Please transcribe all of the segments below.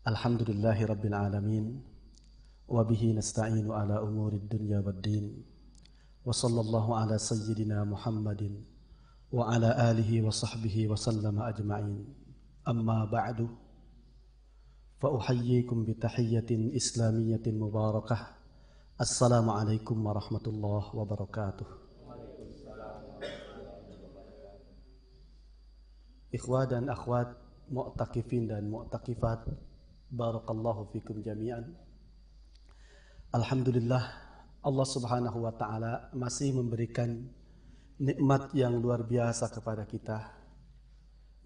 Alhamdulillahi Rabbil Alamin. Wabihi nasta'inu ala umuri dunya waddin. Wa sallallahu ala sayyidina Muhammadin wa ala alihi wa sahbihi wa sallama ajma'in. Amma ba'du. Fa uhayyikum bitahiyyatin islamiyyatin mubarakah. Assalamualaikum warahmatullahi wabarakatuh. Ikhwah dan akhwat, mu'takifin dan mu'takifat, barakallahu fikum jami'an. Alhamdulillah, Allah subhanahu wa ta'ala masih memberikan nikmat yang luar biasa kepada kita.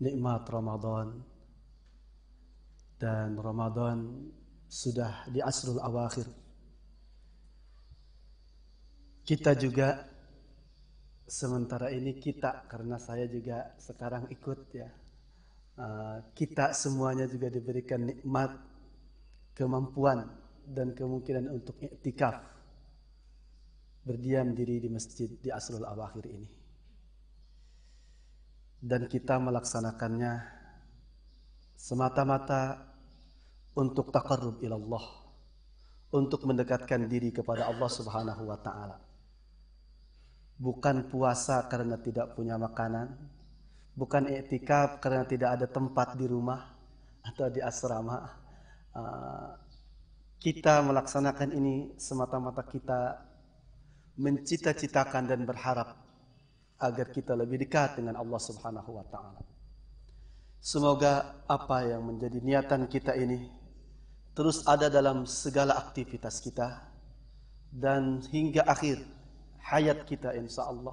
Nikmat Ramadan. Dan Ramadan sudah di asrul awakhir. Kita juga sementara ini karena saya juga sekarang ikut ya. Kita semuanya juga diberikan nikmat, kemampuan dan kemungkinan untuk iktikaf, berdiam diri di masjid di asrul awakhir ini. Dan kita melaksanakannya semata-mata untuk taqarrub ilallah, untuk mendekatkan diri kepada Allah subhanahu wa ta'ala. Bukan puasa karena tidak punya makanan, bukan iktikaf karena tidak ada tempat di rumah atau di asrama. Kita melaksanakan ini semata-mata kita mencita-citakan dan berharap agar kita lebih dekat dengan Allah subhanahu wa ta'ala. Semoga apa yang menjadi niatan kita ini terus ada dalam segala aktivitas kita dan hingga akhir hayat kita insyaAllah,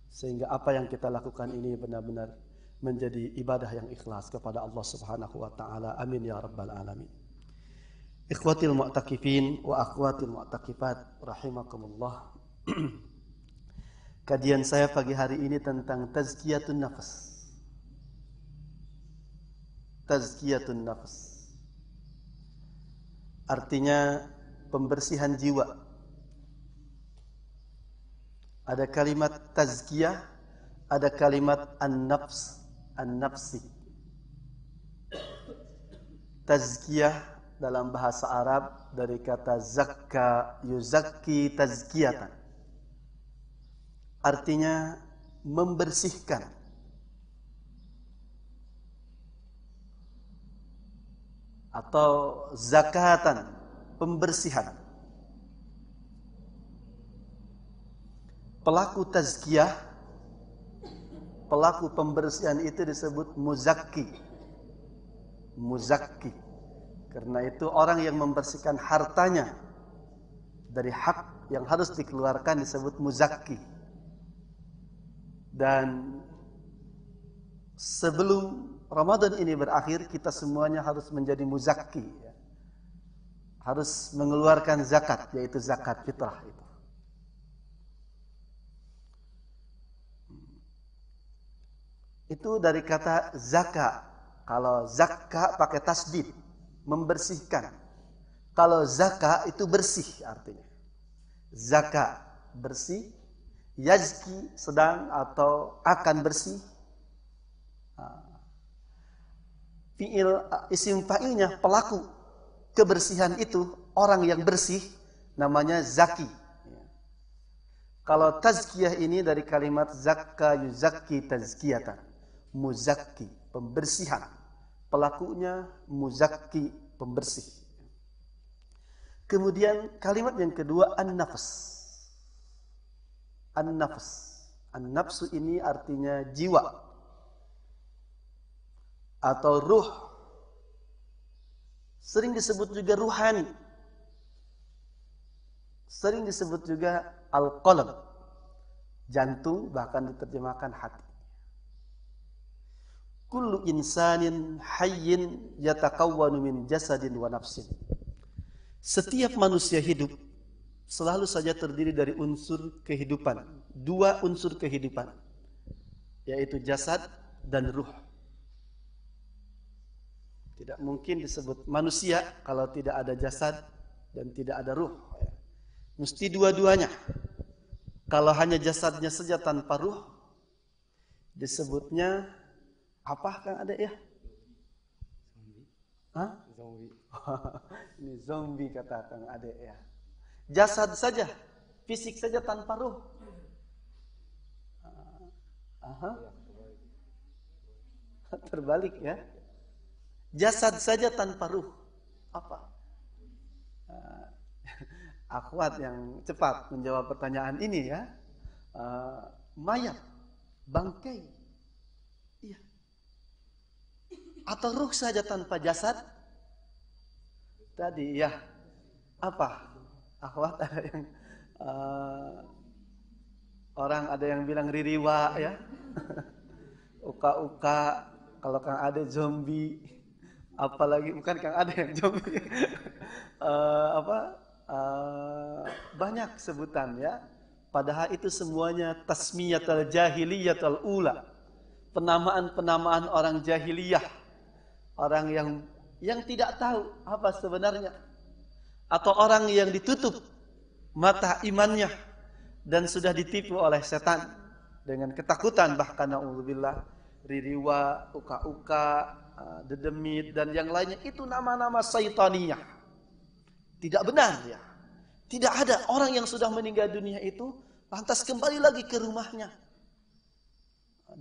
sehingga apa yang kita lakukan ini benar-benar menjadi ibadah yang ikhlas kepada Allah subhanahu wa ta'ala. Amin ya rabbal alamin. Ikhwatil mu'takifin wa akhwatil mu'takifat rahimakumullah. Kajian saya pagi hari ini tentang tazkiyatun nafas. Tazkiyatun nafas artinya pembersihan jiwa. Ada kalimat tazkiyah, ada kalimat an-nafsi. Tazkiyah dalam bahasa Arab dari kata zakka yuzakki tazkiyatan. Artinya membersihkan. Atau zakatan, pembersihan. Pelaku tazkiyah, pelaku pembersihan itu disebut muzakki. Muzakki. Karena itu orang yang membersihkan hartanya dari hak yang harus dikeluarkan disebut muzakki. Dan sebelum Ramadan ini berakhir, kita semuanya harus menjadi muzakki. Harus mengeluarkan zakat, yaitu zakat fitrah itu. Itu dari kata zaka. Kalau zakka pakai tasdid, membersihkan. Kalau zaka itu bersih artinya. Zaka bersih, yazki sedang atau akan bersih. Fi'il isim fa'ilnya pelaku kebersihan itu orang yang bersih namanya zaki. Kalau tazkiyah ini dari kalimat zakka yuzakki tazkiyatan. Muzakki, pembersihan. Pelakunya muzakki, pembersih. Kemudian kalimat yang kedua an-nafs. An-nafs. An-nafsu ini artinya jiwa atau ruh. Sering disebut juga ruhani. Sering disebut juga al-qalb, jantung, bahkan diterjemahkan hati. Kullu insanin hayyin yatakawwanu min jasadin wa nafsin. Setiap manusia hidup selalu saja terdiri dari unsur kehidupan, dua unsur kehidupan, yaitu jasad dan ruh. Tidak mungkin disebut manusia kalau tidak ada jasad dan tidak ada ruh. Mesti dua-duanya. Kalau hanya jasadnya saja tanpa ruh, disebutnya apa kan ada ya? Hah? Ini zombie kata Kang Ade ya. Jasad saja, fisik saja tanpa ruh. Terbalik ya. Jasad saja tanpa ruh. Apa? Akhwat yang cepat menjawab pertanyaan ini ya. Mayat, bangkai. Iya. Atau ruh saja tanpa jasad? Tadi ya. Apa? Akhwat ada yang orang ada yang bilang ririwa ya. Uka-uka, kalau Kang Ade zombie, apalagi bukan Kang Ade yang zombie. Banyak sebutan ya. Padahal itu semuanya tasmiyatul jahiliyatul ula. Penamaan-penamaan orang jahiliyah. Orang yang tidak tahu apa sebenarnya. Atau orang yang ditutup mata imannya dan sudah ditipu oleh setan dengan ketakutan, bahkan na'udzubillah, ririwa, uka-uka, dedemit dan yang lainnya, itu nama-nama syaitaniyah. Tidak benar ya. Tidak ada orang yang sudah meninggal dunia itu lantas kembali lagi ke rumahnya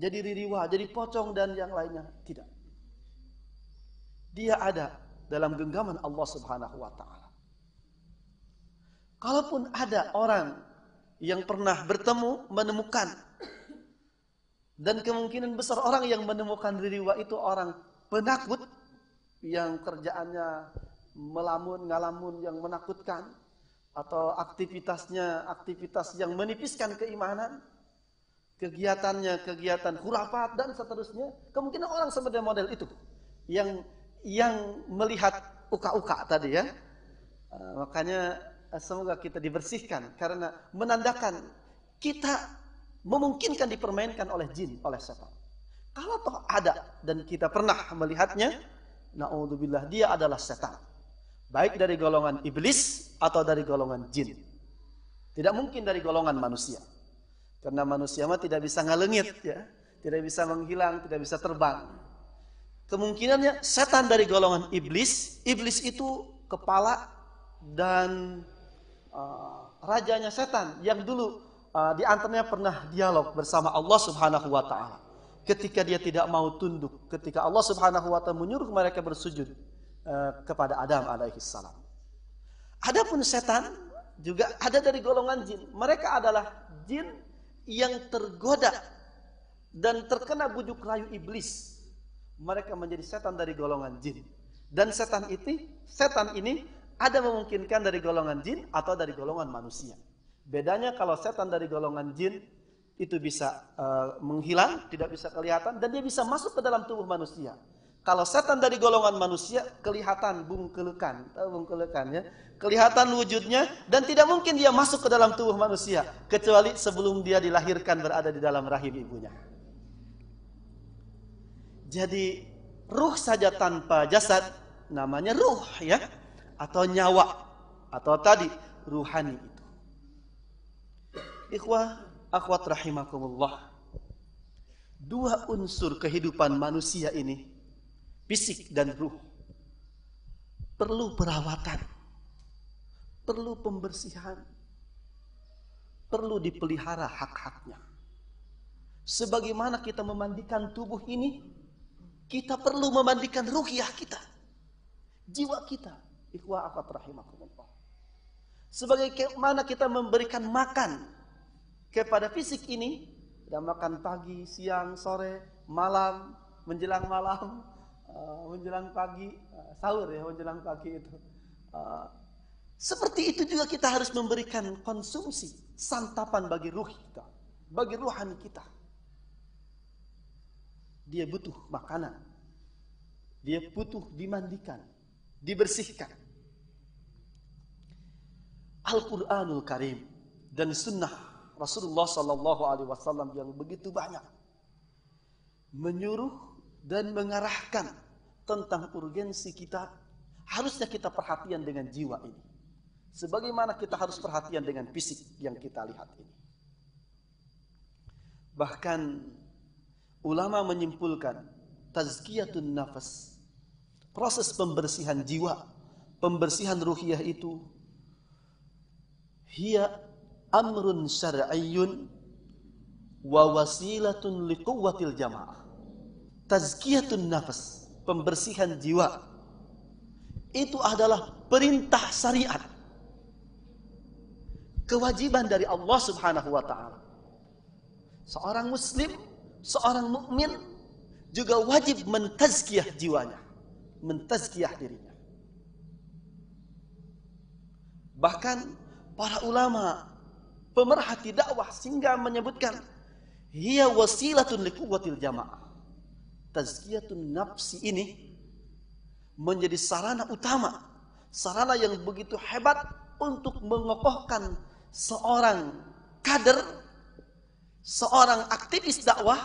jadi ririwa, jadi pocong dan yang lainnya. Tidak. Dia ada dalam genggaman Allah Subhanahu wa taala. Kalaupun ada orang yang pernah bertemu, menemukan, dan kemungkinan besar orang yang menemukan ririwa itu orang penakut yang kerjaannya melamun, ngalamun yang menakutkan, atau aktivitasnya aktivitas yang menipiskan keimanan, kegiatannya kegiatan khurafat dan seterusnya. Kemungkinan orang seperti model itu yang melihat uka-uka tadi ya. Makanya semoga kita dibersihkan karena menandakan kita memungkinkan dipermainkan oleh jin, oleh setan. Kalau toh ada dan kita pernah melihatnya, na'udzubillah, dia adalah setan. Baik dari golongan iblis atau dari golongan jin. Tidak mungkin dari golongan manusia. Karena manusia mah tidak bisa ngalengit ya, tidak bisa menghilang, tidak bisa terbang. Kemungkinannya setan dari golongan iblis. Iblis itu kepala dan rajanya setan yang dulu di antaranya pernah dialog bersama Allah Subhanahu wa taala. Ketika dia tidak mau tunduk, ketika Allah Subhanahu wa taala menyuruh mereka bersujud kepada Adam alaihi salam. Adapun setan juga ada dari golongan jin. Mereka adalah jin yang tergoda dan terkena bujuk rayu iblis. Mereka menjadi setan dari golongan jin. Dan setan ini ada memungkinkan dari golongan jin atau dari golongan manusia. Bedanya kalau setan dari golongan jin itu bisa menghilang, tidak bisa kelihatan, dan dia bisa masuk ke dalam tubuh manusia. Kalau setan dari golongan manusia kelihatan bungkelekan ya, kelihatan wujudnya, dan tidak mungkin dia masuk ke dalam tubuh manusia kecuali sebelum dia dilahirkan berada di dalam rahim ibunya. Jadi ruh saja tanpa jasad namanya ruh ya, atau nyawa, atau tadi ruhani itu. Ikhwah, akhwat rahimakumullah. Dua unsur kehidupan manusia ini, fisik dan ruh, perlu perawatan, perlu pembersihan, perlu dipelihara hak-haknya. Sebagaimana kita memandikan tubuh ini, kita perlu memandikan ruhiyah kita, jiwa kita. Ikhwah akhwat rahimakumullah. Sebagaimana kita memberikan makan kepada fisik ini, kita makan pagi, siang, sore, malam, menjelang malam, menjelang pagi, sahur ya, menjelang pagi itu. Seperti itu juga kita harus memberikan konsumsi, santapan bagi ruh kita, bagi ruhani kita. Dia butuh makanan, dia butuh dimandikan, dibersihkan. Al-Quranul Karim dan sunnah Rasulullah SAW yang begitu banyak menyuruh dan mengarahkan tentang urgensi kita, harusnya kita perhatian dengan jiwa ini, sebagaimana kita harus perhatian dengan fisik yang kita lihat ini. Bahkan ulama menyimpulkan tazkiyatun nafas Proses pembersihan jiwa, pembersihan ruhiyah itu hiya amrun syar'iyyun wa wasilatun liquwwatil jamaah. Tazkiyatun nafas, pembersihan jiwa, itu adalah perintah syariat, kewajiban dari Allah Subhanahu wa taala. Seorang muslim, seorang mukmin juga wajib mentazkiyah jiwanya, mentazkiyah dirinya. Bahkan para ulama pemerhati dakwah sehingga menyebutkan hiya wasilatun liquwwatil jamaah. Tazkiyatun nafsi ini menjadi sarana utama, sarana yang begitu hebat untuk mengokohkan seorang kader, seorang aktivis dakwah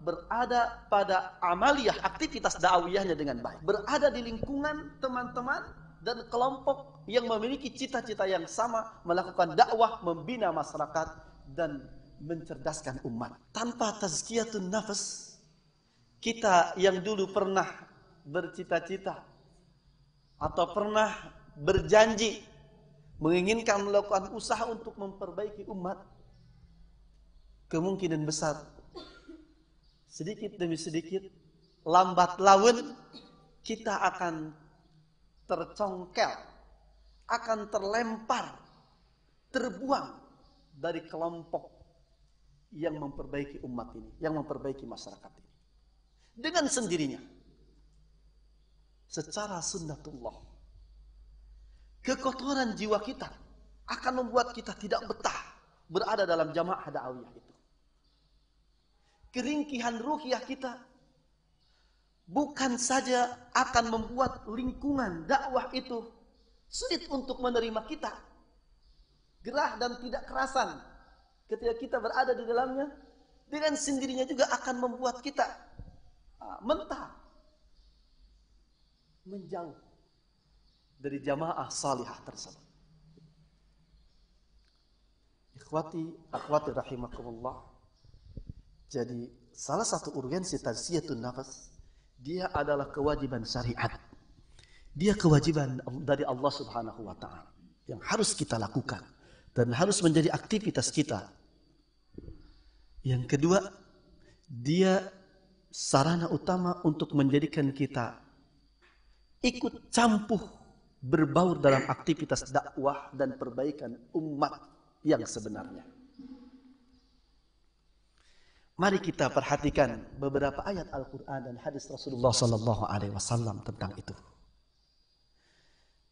berada pada amaliyah aktivitas dakwahnya dengan baik, berada di lingkungan teman-teman dan kelompok yang memiliki cita-cita yang sama, melakukan dakwah, membina masyarakat dan mencerdaskan umat. Tanpa tazkiyatun nafas, kita yang dulu pernah bercita-cita atau pernah berjanji menginginkan melakukan usaha untuk memperbaiki umat, kemungkinan besar sedikit demi sedikit, lambat laun kita akan tercongkel, akan terlempar, terbuang dari kelompok yang memperbaiki umat ini, yang memperbaiki masyarakat ini. Dengan sendirinya, secara sunnatullah, kekotoran jiwa kita akan membuat kita tidak betah berada dalam jamaah dakwah itu. Keringkihan ruhiyah kita bukan saja akan membuat lingkungan dakwah itu sulit untuk menerima kita, gerah dan tidak kerasan ketika kita berada di dalamnya, dengan sendirinya juga akan membuat kita mentah, menjauh dari jamaah salihah tersebut. Ikhwati, akhwati rahimakumullah. Jadi salah satu urgensi tazkiyatun nafas, dia adalah kewajiban syariat. Dia kewajiban dari Allah Subhanahu wa taala yang harus kita lakukan dan harus menjadi aktivitas kita. Yang kedua, dia sarana utama untuk menjadikan kita ikut campuh berbaur dalam aktivitas dakwah dan perbaikan umat yang sebenarnya. Mari kita perhatikan beberapa ayat Al-Quran dan hadis Rasulullah SAW tentang itu.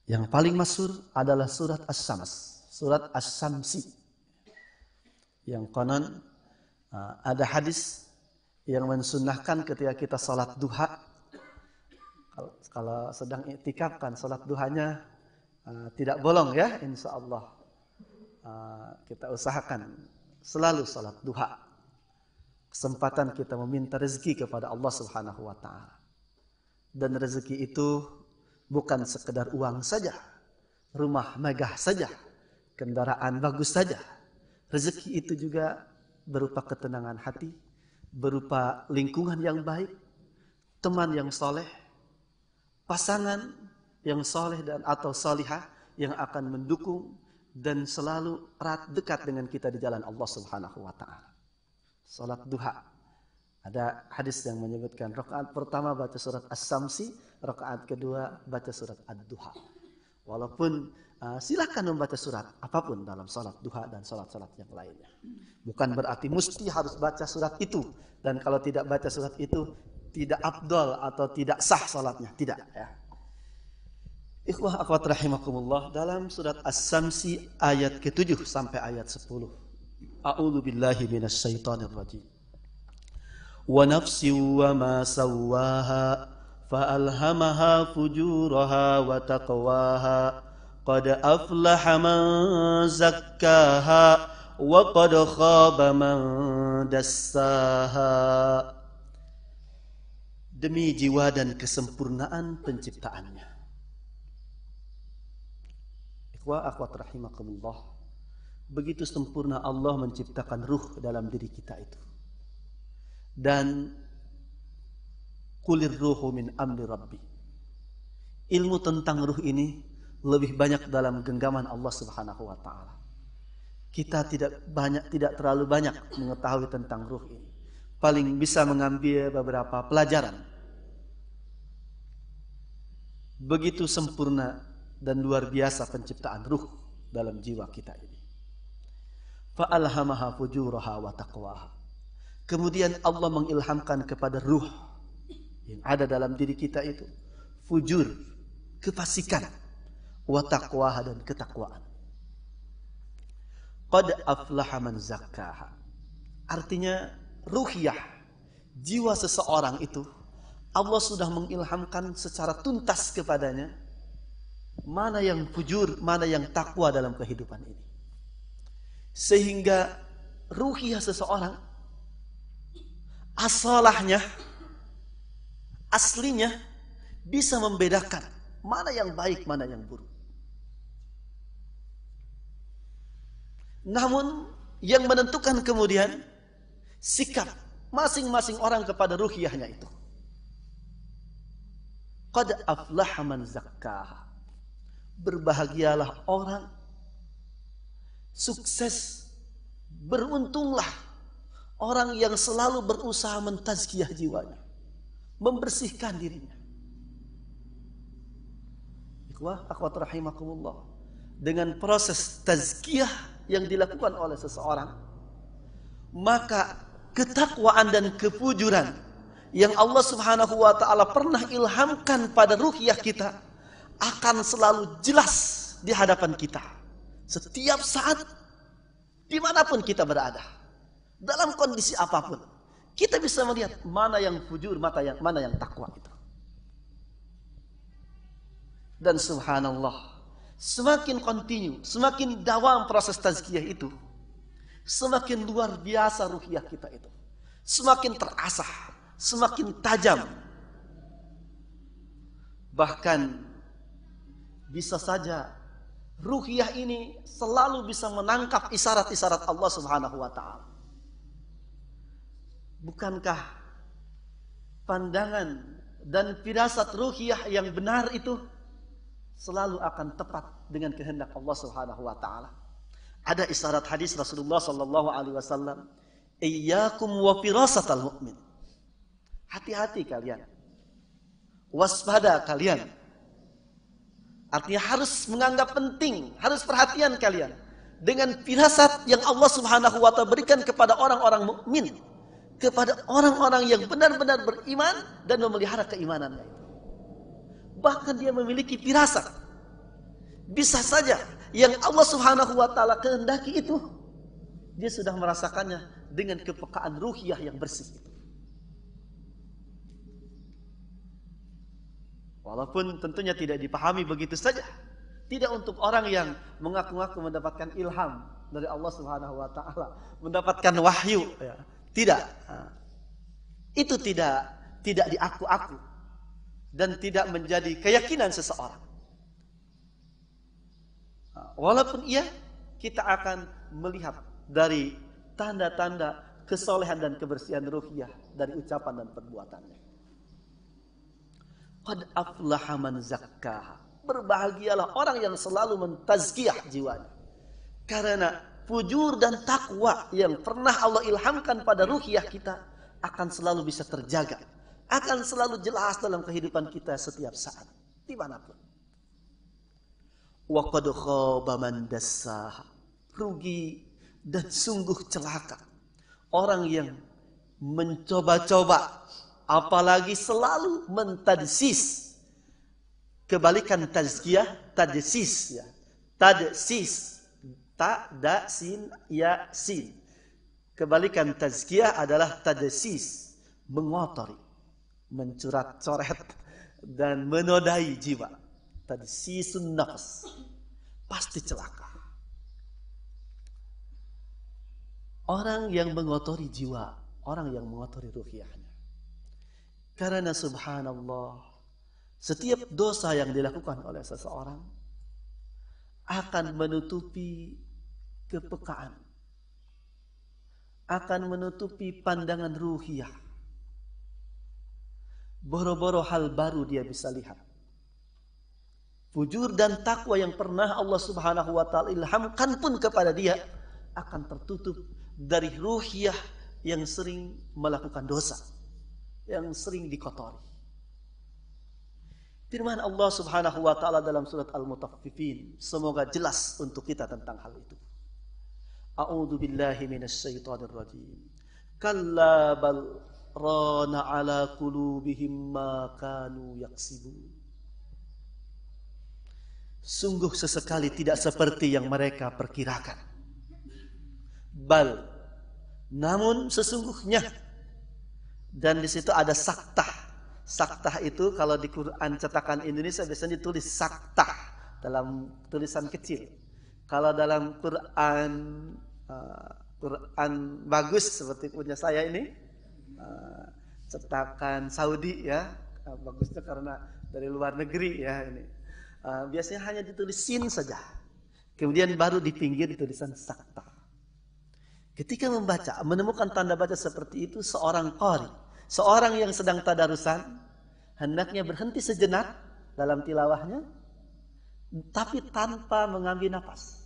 Yang paling masyhur adalah surat As-Syams, surat As-Syamsi. Yang konon ada hadis yang mensunnahkan ketika kita salat duha, kalau sedang iktikaf kan salat duhanya tidak bolong ya, insya Allah kita usahakan selalu salat duha. Kesempatan kita meminta rezeki kepada Allah Subhanahu wa taala. Dan rezeki itu bukan sekedar uang saja, rumah megah saja, kendaraan bagus saja. Rezeki itu juga berupa ketenangan hati, berupa lingkungan yang baik, teman yang soleh, pasangan yang soleh dan atau solihah yang akan mendukung dan selalu erat dekat dengan kita di jalan Allah Subhanahu wa taala. Salat duha. Ada hadis yang menyebutkan rakaat pertama baca surat As-Syamsi, rakaat kedua baca surat Ad-Duha. Walaupun silakan membaca surat apapun dalam salat duha dan salat-salat yang lainnya. Bukan berarti mesti harus baca surat itu, dan kalau tidak baca surat itu tidak afdal atau tidak sah salatnya, tidak ya. Ikhwah akhwat rahimakumullah, dalam surat As-Syamsi ayat ke-7 sampai ayat 10. A'udzu billahi minasy syaithanir rajim. Wa nafsin wa ma sawwaha fa alhamaha fujuraha wa taqwaha qad aflaha man zakkaha wa qad khaba man dassaha. Demi jiwa dan kesempurnaan penciptaannya. Ikhwah akhwat rahimakumullah, begitu sempurna Allah menciptakan ruh dalam diri kita itu. Dan kulir ruhu min amri rabbi. ilmu tentang ruh ini lebih banyak dalam genggaman Allah Subhanahu wa taala. Kita tidak terlalu banyak mengetahui tentang ruh ini. Paling bisa mengambil beberapa pelajaran. Begitu sempurna dan luar biasa penciptaan ruh dalam jiwa kita ini. Fa'alhamaha fujuraha wa taqwaha. Kemudian Allah mengilhamkan kepada ruh yang ada dalam diri kita itu fujur, kefasikan, wa taqwaha, dan ketakwaan. Qad aflaha man zakkaha. Artinya ruhiyah, jiwa seseorang itu Allah sudah mengilhamkan secara tuntas kepadanya mana yang fujur, mana yang takwa dalam kehidupan ini. Sehingga ruhiyah seseorang asalahnya, aslinya bisa membedakan mana yang baik, mana yang buruk. Namun yang menentukan kemudian sikap masing-masing orang kepada ruhiyahnya itu. Qad aflaha man zakkaha. Berbahagialah orang, sukses, beruntunglah orang yang selalu berusaha mentazkiyah jiwanya, membersihkan dirinya. Ikhwah, akhwat rahimakumullah. Dengan proses tazkiyah yang dilakukan oleh seseorang, maka ketakwaan dan kefujuran yang Allah Subhanahu wa taala pernah ilhamkan pada ruhiyah kita akan selalu jelas di hadapan kita setiap saat, dimanapun kita berada, dalam kondisi apapun. Kita bisa melihat mana yang fujur, mana yang takwa itu. Dan subhanallah, semakin kontinu, semakin dawam proses tazkiyah itu, semakin luar biasa ruhiyah kita itu, semakin terasah, semakin tajam. Bahkan bisa saja ruhiyah ini selalu bisa menangkap isyarat-isyarat Allah Subhanahu wa taala. Bukankah pandangan dan firasat ruhiyah yang benar itu selalu akan tepat dengan kehendak Allah Subhanahu wa taala? Ada isyarat hadis Rasulullah sallallahu alaihi wasallam, "Iyyakum wa firasatal mu'min." Hati-hati kalian. Waspada kalian. Artinya harus menganggap penting, harus perhatian kalian dengan firasat yang Allah Subhanahu wa taala berikan kepada orang-orang mukmin, kepada orang-orang yang benar-benar beriman dan memelihara keimanannya. Bahkan dia memiliki firasat. Bisa saja yang Allah Subhanahu wa taala kehendaki itu dia sudah merasakannya dengan kepekaan ruhiyah yang bersih itu. Walaupun tentunya tidak dipahami begitu saja. Tidak untuk orang yang mengaku-ngaku mendapatkan ilham dari Allah Subhanahu wa taala, mendapatkan wahyu, ya. Tidak. Itu tidak diaku-aku dan tidak menjadi keyakinan seseorang. Walaupun iya, kita akan melihat dari tanda-tanda kesolehan dan kebersihan ruhiyah dari ucapan dan perbuatannya. Qad aflaha man zakkaha. Berbahagialah orang yang selalu mentazkiyah jiwanya. Karena fujur dan takwa yang pernah Allah ilhamkan pada ruhiyah kita akan selalu bisa terjaga, akan selalu jelas dalam kehidupan kita setiap saat, dimanapun. Wa qad khaba man dassaha. Rugi dan sungguh celaka orang yang mencoba-coba, apalagi selalu mentadsis. Kebalikan tazkiyah, tadsis, ya. Tadsis, ta, da, sin, ya, sin. Kebalikan tazkiyah adalah tadsis, mengotori, mencurat-coret dan menodai jiwa. Tadsisun nafs, pasti celaka. Orang yang mengotori jiwa, orang yang mengotori ruhiyahnya. Karena subhanallah, setiap dosa yang dilakukan oleh seseorang akan menutupi kepekaan, akan menutupi pandangan ruhiyah. Boro-boro hal baru dia bisa lihat. fujur dan takwa yang pernah Allah Subhanahu wa taala ilhamkan pun kepada dia akan tertutup dari ruhiyah yang sering melakukan dosa, yang sering dikotori. Firman Allah Subhanahu wa taala dalam surat Al-Mutaffifin semoga jelas untuk kita tentang hal itu. A'udzu billahi minasyaitonir rajim. Kalla bal rana ala qulubihim ma kanu yaksibun. Sungguh sesekali tidak seperti yang mereka perkirakan. Bal, namun sesungguhnya. Dan di situ ada saktah. Saktah itu kalau di Quran cetakan Indonesia biasanya ditulis saktah dalam tulisan kecil. Kalau dalam Quran bagus seperti punya saya ini, cetakan Saudi ya, bagusnya karena dari luar negeri ya ini. Biasanya hanya ditulis sin saja. Kemudian baru di pinggir tulisan sakta. Ketika membaca, menemukan tanda baca seperti itu, seorang qari, seorang yang sedang tadarusan, hendaknya berhenti sejenak dalam tilawahnya, tapi tanpa mengambil nafas.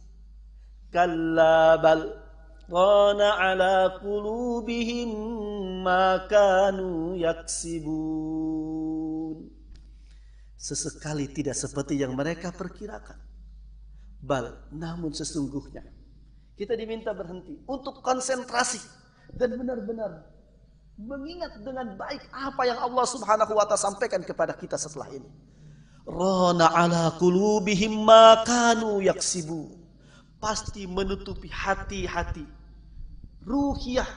Kalla bal rana ala qulubihim ma kanu yaksibun. Sesekali tidak seperti yang mereka perkirakan. Bal, namun sesungguhnya kita diminta berhenti untuk konsentrasi dan benar-benar mengingat dengan baik apa yang Allah Subhanahu wa taala sampaikan kepada kita setelah ini. Rana ala qulubihim ma kanu yaksibun. Pasti menutupi hati-hati ruhiyah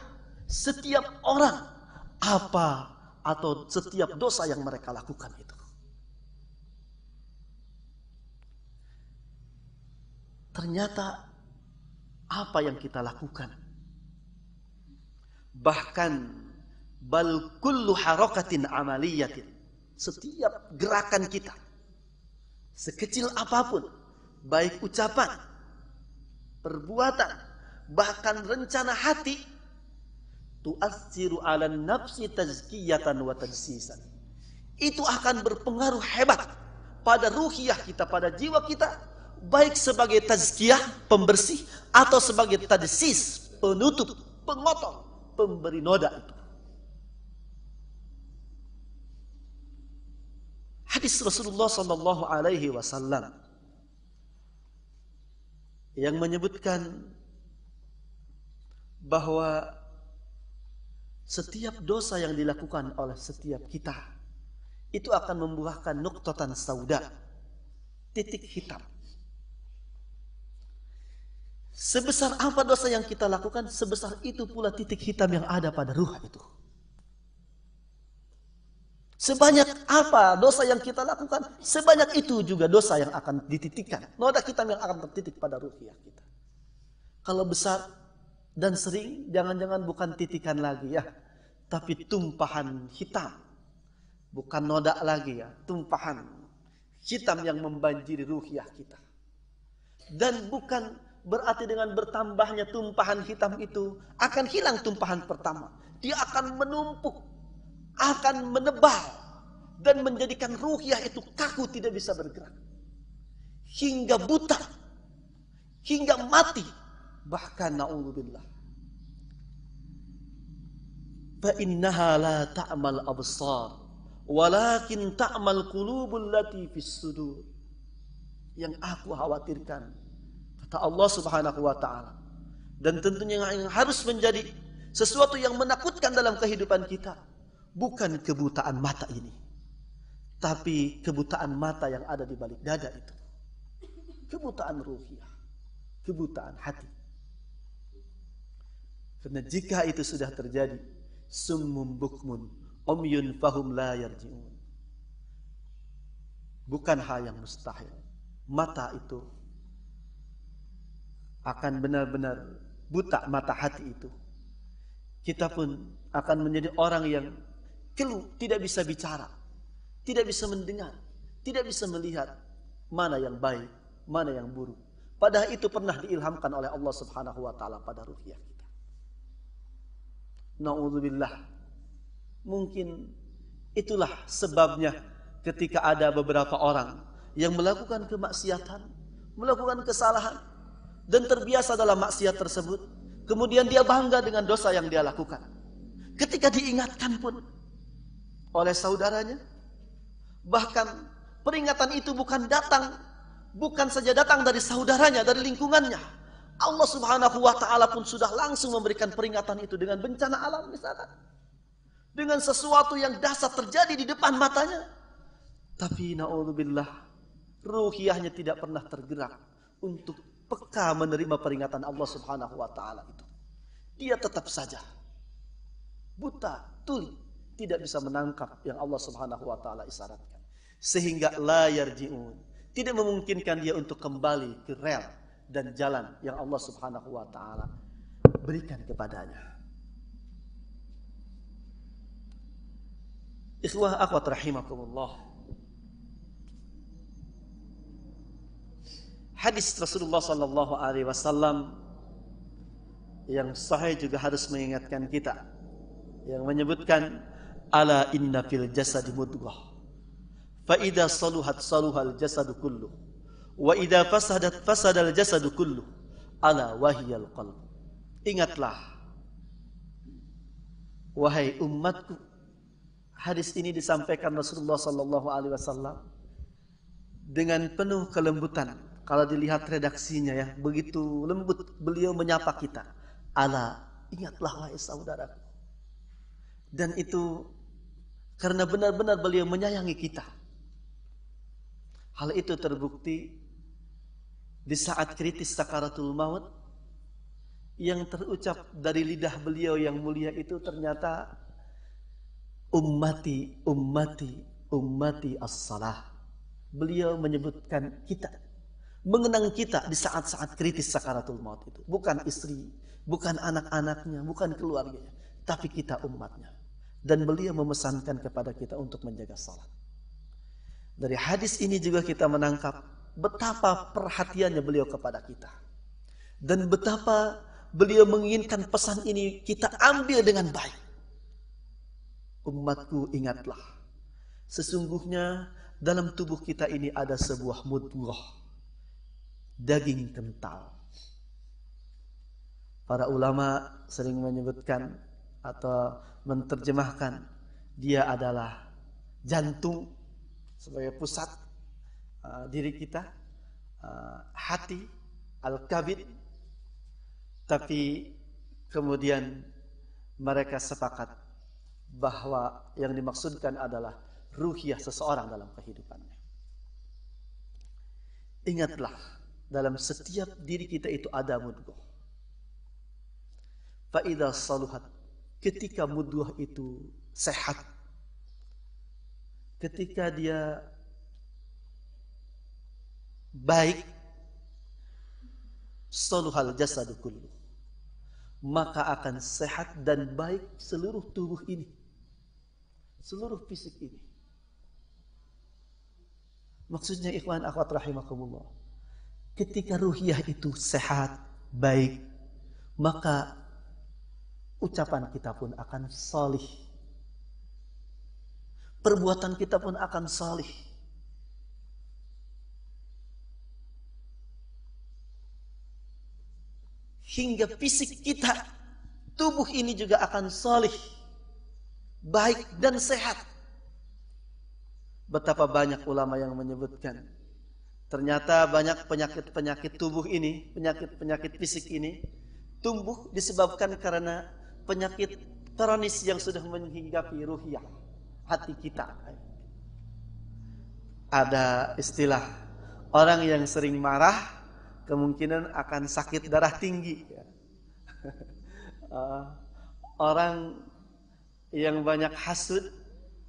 setiap orang apa atau setiap dosa yang mereka lakukan itu. Ternyata apa yang kita lakukan, bahkan bal kullu harakatin amaliyatin, setiap gerakan kita sekecil apapun, baik ucapan, perbuatan, bahkan rencana hati, tu'assiru 'alan nafsi tazkiyatan wa tajsisan. Itu akan berpengaruh hebat pada ruhiyah kita, pada jiwa kita, baik sebagai tazkiyah, pembersih, atau sebagai tadsis, penutup, pengotong, pemberi noda itu. Hadis Rasulullah sallallahu alaihi wasallam yang menyebutkan bahwa setiap dosa yang dilakukan oleh setiap kita itu akan membuahkan nuqtatan sauda, titik hitam. Sebesar apa dosa yang kita lakukan, sebesar itu pula titik hitam yang ada pada ruh itu. Sebanyak apa dosa yang kita lakukan, sebanyak itu juga dosa yang akan dititikkan. Noda hitam yang akan tertitik pada ruhiyah kita. Kalau besar dan sering, jangan-jangan bukan titikan lagi ya, tapi tumpahan hitam. Bukan noda lagi ya, tumpahan hitam yang membanjiri ruhiyah kita. Dan bukan berarti dengan bertambahnya tumpahan hitam itu akan hilang tumpahan pertama. Dia akan menumpuk, akan menebal dan menjadikan ruhiyah itu kaku, tidak bisa bergerak. Hingga buta, hingga mati. Bahkan na'udzubillah. Fa innaha la ta'mal absar, walakin ta'mal qulubul lati fis sudur. Yang aku khawatirkan, kata Allah Subhanahu wa taala, dan tentunya yang harus menjadi sesuatu yang menakutkan dalam kehidupan kita, bukan kebutaan mata ini, tapi kebutaan mata yang ada di balik dada itu. Kebutaan ruhiyah, kebutaan hati. Karena jika itu sudah terjadi, summum bukmun umyun fahum la yarji'un. Bukan hal yang mustahil. Mata itu akan benar-benar buta, mata hati itu. Kita pun akan menjadi orang yang kelu, tidak bisa bicara, tidak bisa mendengar, tidak bisa melihat mana yang baik, mana yang buruk. Padahal itu pernah diilhamkan oleh Allah Subhanahu wa taala pada ruhiyah kita. Na'udzubillah. Mungkin itulah sebabnya ketika ada beberapa orang yang melakukan kemaksiatan, melakukan kesalahan, dan terbiasa dalam maksiat tersebut, kemudian dia bangga dengan dosa yang dia lakukan. Ketika diingatkan pun oleh saudaranya, bahkan peringatan itu bukan saja datang dari saudaranya, dari lingkungannya. Allah Subhanahu wa Ta'ala pun sudah langsung memberikan peringatan itu dengan bencana alam misalkan, dengan sesuatu yang dahsyat terjadi di depan matanya. Tapi na'udzubillah, ruhiyahnya tidak pernah tergerak untuk peka menerima peringatan Allah Subhanahu wa Ta'ala itu. Dia tetap saja buta, tuli, tidak bisa menangkap yang Allah Subhanahu wa Ta'ala isyaratkan. Sehingga la yarji'un, tidak memungkinkan dia untuk kembali ke rel dan jalan yang Allah Subhanahu wa Ta'ala berikan kepadanya. Ikhwah akhwat rahimakumullah, hadis Rasulullah sallallahu alaihi wasallam yang sahih juga harus mengingatkan kita, yang menyebutkan ala inna fil jasadi mudghah fa idza saluhat saluhal jasadu kullu wa idza fasadat fasadal jasadu kullu ala wahiyal qalb. Ingatlah wahai umatku, hadis ini disampaikan Rasulullah sallallahu alaihi wasallam dengan penuh kelembutan. Kalau dilihat redaksinya ya, begitu lembut beliau menyapa kita. Ala, ingatlah wahai saudaraku. Dan itu karena benar-benar beliau menyayangi kita. Hal itu terbukti di saat kritis sakaratul maut, yang terucap dari lidah beliau yang mulia itu ternyata ummati, ummati, ummati as-salah. Beliau menyebutkan kita, mengenang kita di saat-saat kritis sakaratul maut itu. Bukan istri, bukan anak-anaknya, bukan keluarganya, tapi kita umatnya. Dan beliau memesankan kepada kita untuk menjaga salat. Dari hadis ini juga kita menangkap betapa perhatiannya beliau kepada kita. Dan betapa beliau menginginkan pesan ini kita ambil dengan baik. Umatku, ingatlah, sesungguhnya dalam tubuh kita ini ada sebuah mudghah, daging kental. Para ulama sering menyebutkan atau menerjemahkan dia adalah jantung sebagai pusat diri kita, hati, al-kabid. Tapi kemudian mereka sepakat bahwa yang dimaksudkan adalah ruhiyah seseorang dalam kehidupannya. Ingatlah, dalam setiap diri kita itu ada mudghah. Fa idza saluhat, ketika mudghah itu sehat, ketika dia baik, saluhal jasadu kullu, maka akan sehat dan baik seluruh tubuh ini, seluruh fisik ini. Maksudnya ikhwan akhwat rahimakumullah, ketika ruhiyah itu sehat, baik, maka ucapan kita pun akan salih, perbuatan kita pun akan salih. Hingga fisik kita, tubuh ini juga akan salih, baik dan sehat. Betapa banyak ulama yang menyebutkan, ternyata banyak penyakit-penyakit tubuh ini, penyakit-penyakit fisik ini tumbuh disebabkan karena penyakit kronis yang sudah menghinggapi ruhiyah, hati kita. Ada istilah, orang yang sering marah kemungkinan akan sakit darah tinggi. Orang yang banyak hasud,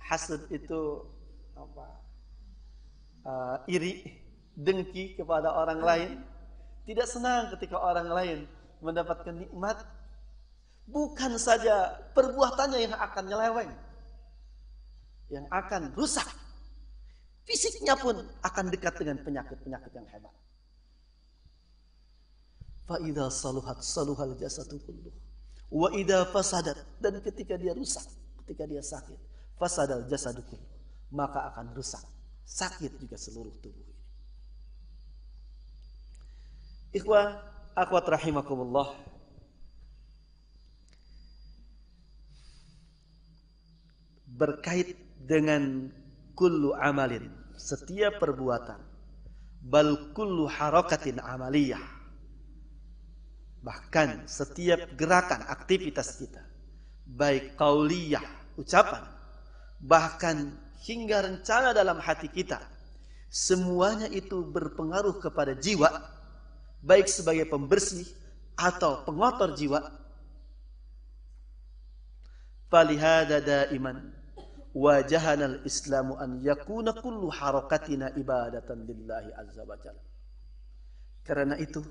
hasud itu iri, dengki kepada orang lain, tidak senang ketika orang lain mendapatkan nikmat. Bukan saja perbuatannya yang akan nyeleweng, yang akan rusak, fisiknya pun akan dekat dengan penyakit-penyakit yang hebat. Fa idza saluhat saluhal jasadu kulluh wa idza fasadat, dan ketika dia rusak, ketika dia sakit, fasadal jasadu kulluh, maka akan rusak, sakit juga seluruh tubuh ini. Ikhwah, akhwat rahimakumullah. Berkait dengan kullu amalin, setiap perbuatan, bal kullu harakatin amaliyah, bahkan setiap gerakan aktivitas kita, baik qauliyah, ucapan, bahkan hingga rencana dalam hati kita, semuanya itu berpengaruh kepada jiwa, baik sebagai pembersih atau pengotor jiwa. Falihada daiman wajahana al-islamu an yakuna kullu harakatina ibadatan lillahi azza wa jalla. Karena itu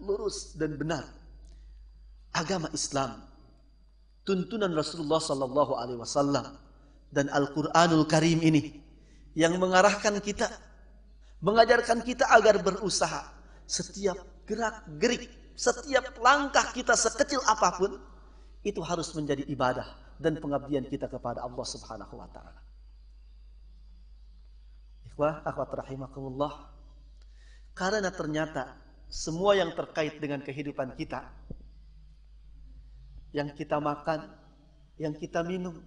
lurus dan benar agama Islam, tuntunan Rasulullah sallallahu alaihi wasallam dan Al-Qur'anul Karim ini yang mengarahkan kita, mengajarkan kita agar berusaha setiap gerak-gerik, setiap langkah kita sekecil apapun itu harus menjadi ibadah dan pengabdian kita kepada Allah Subhanahu wa taala. Ikhwah, akhwat rahimakumullah. Karena ternyata semua yang terkait dengan kehidupan kita, yang kita makan, yang kita minum,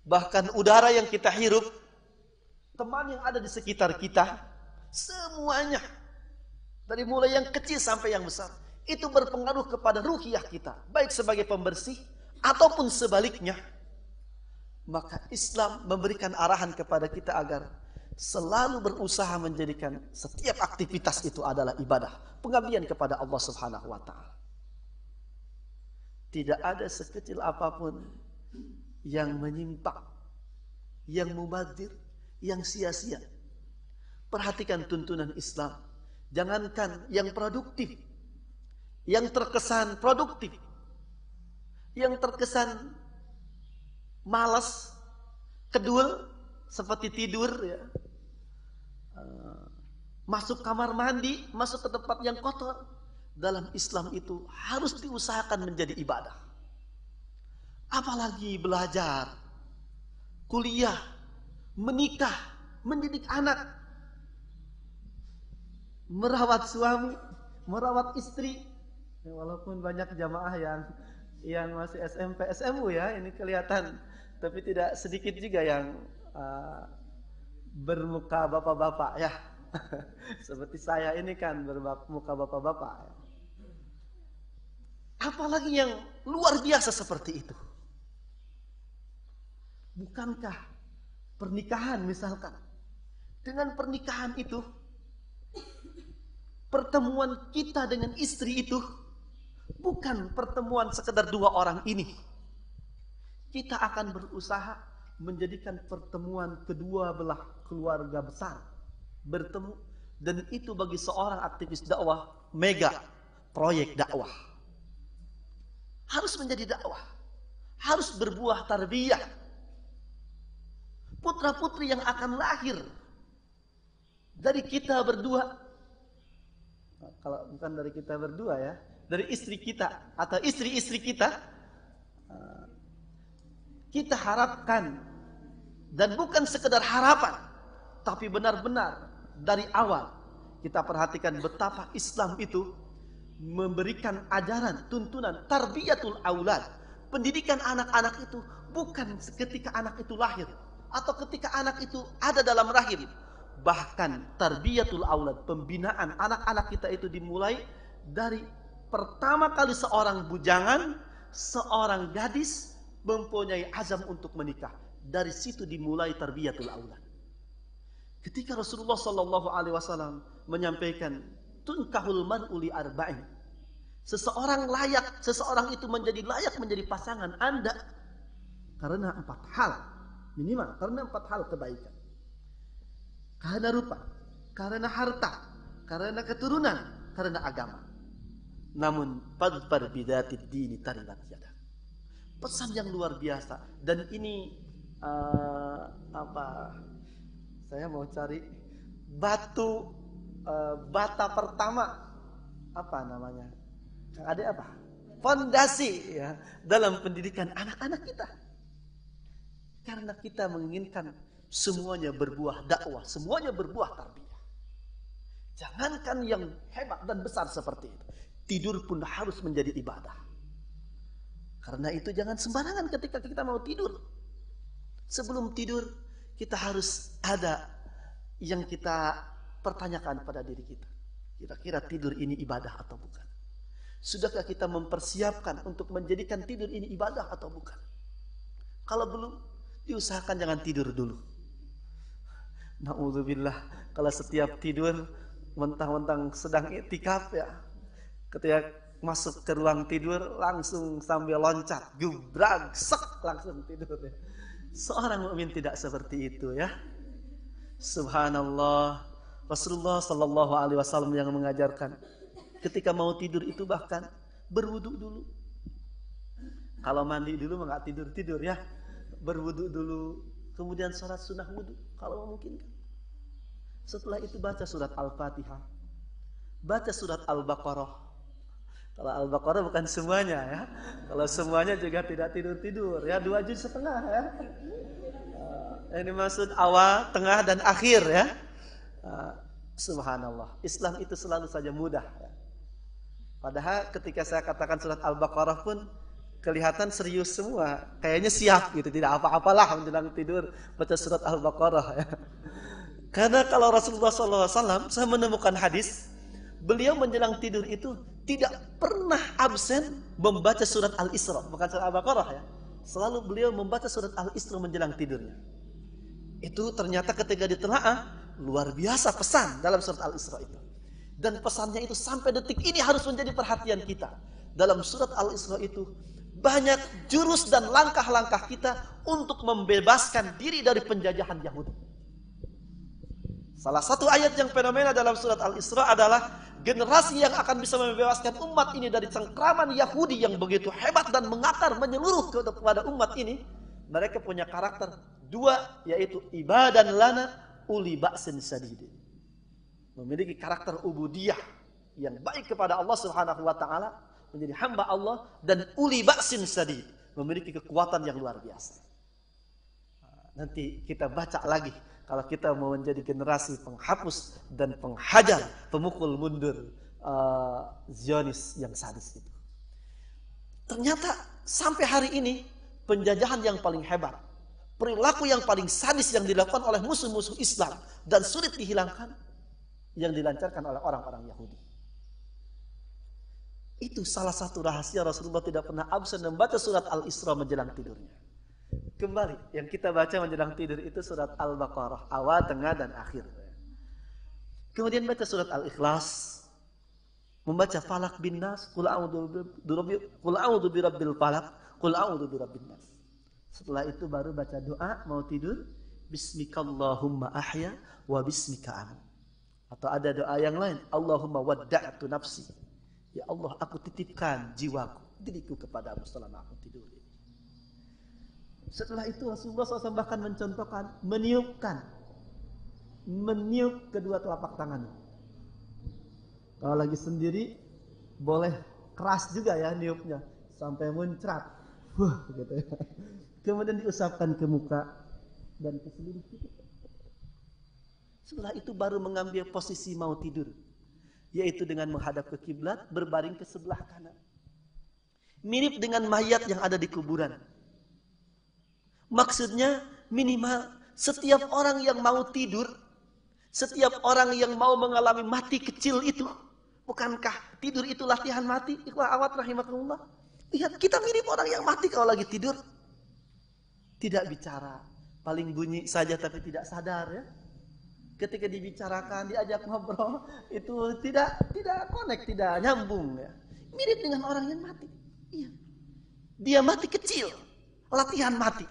bahkan udara yang kita hirup, teman yang ada di sekitar kita, semuanya dari mulai yang kecil sampai yang besar itu berpengaruh kepada ruhiyah kita, baik sebagai pembersih ataupun sebaliknya. Maka Islam memberikan arahan kepada kita agar selalu berusaha menjadikan setiap aktivitas itu adalah ibadah, pengabdian kepada Allah Subhanahu wa taala. Tidak ada sekecil apapun yang menyimpang, yang mubadzir, yang sia-sia. Perhatikan tuntunan Islam. Jangankan yang produktif, yang terkesan produktif, yang terkesan malas, kedul, seperti tidur, ya, masuk kamar mandi, masuk ke tempat yang kotor. Dalam Islam itu harus diusahakan menjadi ibadah. Apalagi belajar, kuliah, menikah, mendidik anak, merawat suami, merawat istri. Ya, walaupun banyak jamaah yang masih SMP, SMU ya, ini kelihatan, tapi tidak sedikit juga yang bermuka bapak-bapak ya. Seperti saya ini kan bermuka bapak-bapak ya. Apalagi yang luar biasa seperti itu. Bukankah pernikahan misalkan, dengan pernikahan itu, pertemuan kita dengan istri itu bukan pertemuan sekedar dua orang ini. Kita akan berusaha menjadikan pertemuan kedua belah keluarga besar bertemu, dan itu bagi seorang aktivis dakwah mega proyek dakwah. Harus menjadi dakwah, harus berbuah tarbiyah. Putra-putri yang akan lahir dari kita berdua, kalau bukan dari kita berdua ya, dari istri kita atau istri-istri kita, kita harapkan, dan bukan sekedar harapan, tapi benar-benar dari awal kita perhatikan betapa Islam itu memberikan ajaran, tuntunan, tarbiyatul aulad, pendidikan anak-anak itu bukan ketika anak itu lahir atau ketika anak itu ada dalam rahim. Bahkan tarbiyatul aulad, pembinaan anak-anak kita itu dimulai dari pertama kali seorang bujangan, seorang gadis mempunyai azam untuk menikah. Dari situ dimulai tarbiyatul aulad. Ketika Rasulullah sallallahu alaihi wasallam menyampaikan tunkahul mar'u li arba'in, seseorang itu menjadi layak menjadi pasangan Anda karena 4 hal minimal, karena 4 hal kebaikan. Karena rupa, karena harta, karena keturunan, karena agama. Namun fadfar bidatid dini taribat yadak. Pesan yang luar biasa, dan ini saya mau cari bata pertama, apa namanya? Ada apa? Fondasi ya dalam pendidikan anak-anak kita. Karena kita menginginkan semuanya berbuah dakwah, semuanya berbuah tarbiyah. Jangankan yang hebat dan besar seperti itu, tidur pun harus menjadi ibadah. Karena itu jangan sembarangan ketika kita mau tidur. Sebelum tidur, kita harus ada yang kita pertanyakan pada diri kita. Kira-kira tidur ini ibadah atau bukan? Sudahkah kita mempersiapkan untuk menjadikan tidur ini ibadah atau bukan? Kalau belum, diusahakan jangan tidur dulu. Na'udzubillah, kalau setiap tidur mentang-mentang sedang iktikaf ya, ketika masuk ke ruang tidur langsung sambil loncat, gubrag, sek, langsung tidur ya. Seorang mukmin tidak seperti itu ya. Subhanallah, Rasulullah Sallallahu Alaihi Wasallam yang mengajarkan ketika mau tidur itu bahkan berwudu dulu. Kalau mandi dulu nggak tidur ya, berwudu dulu, kemudian sholat sunnah wudu kalau memungkinkan. Setelah itu baca surat Al-Fatihah, baca surat Al-Baqarah. Kalau Al-Baqarah bukan semuanya ya, kalau semuanya juga tidak tidur ya, 2 juz setengah ya. Ini maksud awal, tengah dan akhir ya. Subhanallah, Islam itu selalu saja mudah ya. Padahal ketika saya katakan surat Al-Baqarah pun kelihatan serius semua, kayaknya siap gitu, tidak apa-apalah menjelang tidur baca surat Al-Baqarah ya. Karena kalau Rasulullah SAW, saya menemukan hadis, beliau menjelang tidur itu tidak pernah absen membaca surat Al-Isra, bukan surat Al-Baqarah ya. Selalu beliau membaca surat Al-Isra menjelang tidurnya. Itu ternyata ketika ditelaah, luar biasa pesan dalam surat Al-Isra itu. Dan pesannya itu sampai detik ini harus menjadi perhatian kita. Dalam surat Al-Isra itu banyak jurus dan langkah-langkah kita untuk membebaskan diri dari penjajahan Yahudi. Salah satu ayat yang fenomena dalam surat Al-Isra adalah generasi yang akan bisa membebaskan umat ini dari cengkraman Yahudi yang begitu hebat dan mengakar menyeluruh kepada umat ini. Mereka punya karakter 2, yaitu ibadan lana uli ba'sin sadid. Memiliki karakter ubudiyah yang baik kepada Allah Subhanahu wa taala, menjadi hamba Allah, dan uli ba'sin sadid, memiliki kekuatan yang luar biasa. Nanti kita baca lagi kalau kita mau menjadi generasi penghapus dan penghajar, pemukul mundur Zionis yang sadis itu. Ternyata sampai hari ini penjajahan yang paling hebat, perilaku yang paling sadis yang dilakukan oleh musuh-musuh Islam dan sulit dihilangkan, yang dilancarkan oleh orang-orang Yahudi. Itu salah satu rahasia Rasulullah tidak pernah absen membaca surat Al-Isra menjelang tidurnya. Kembali, yang kita baca menjelang tidur itu surat Al-Baqarah, awal, tengah, dan akhir. Kemudian baca surat Al-Ikhlas, membaca Falak bin Nas, Qul a'udzu birabbil falaq, Qul a'udzu birabbin nas. Setelah itu baru baca doa mau tidur, Bismikallahumma ahya wa bismika amut. Atau ada doa yang lain, Allahumma wadda'tu nafsi. Ya Allah, aku titipkan jiwaku, diriku kepadamu selama aku tidur. Setelah itu Rasulullah SAW bahkan mencontohkan meniup kedua telapak tangan. Kalau lagi sendiri boleh keras juga ya niupnya sampai muncrat, gitu ya. Kemudian diusapkan ke muka dan ke seluruh tubuh. Setelah itu baru mengambil posisi mau tidur, yaitu dengan menghadap ke kiblat, berbaring ke sebelah kanan, mirip dengan mayat yang ada di kuburan. Maksudnya minimal setiap orang yang mau tidur, setiap orang yang mau mengalami mati kecil itu, bukankah tidur itu latihan mati? Ikhwah awat rahimakumullah. Lihat, kita mirip orang yang mati kalau lagi tidur. Tidak bicara, paling bunyi saja tapi tidak sadar ya. Ketika dibicarakan, diajak ngobrol, itu tidak connect, tidak nyambung ya. Mirip dengan orang yang mati. Iya. Dia mati kecil, latihan mati.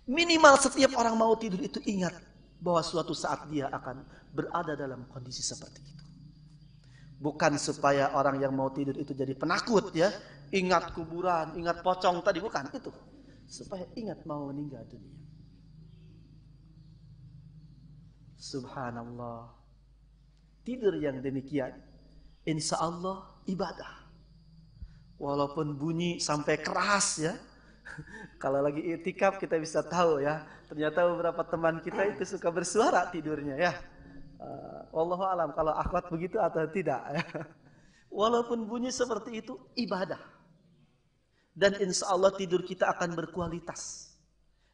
Minimal setiap orang mau tidur itu ingat bahwa suatu saat dia akan berada dalam kondisi seperti itu. Bukan supaya orang yang mau tidur itu jadi penakut ya, ingat kuburan, ingat pocong tadi, bukan itu. Supaya ingat mau meninggal dunia. Subhanallah. Tidur yang demikian, insya Allah ibadah. Walaupun bunyi sampai keras ya. Kalau lagi i'tikaf kita bisa tahu ya, ternyata beberapa teman kita itu suka bersuara tidurnya ya. Wallahu alam kalau akhwat begitu atau tidak. Walaupun bunyi seperti itu, ibadah. Dan insya Allah tidur kita akan berkualitas.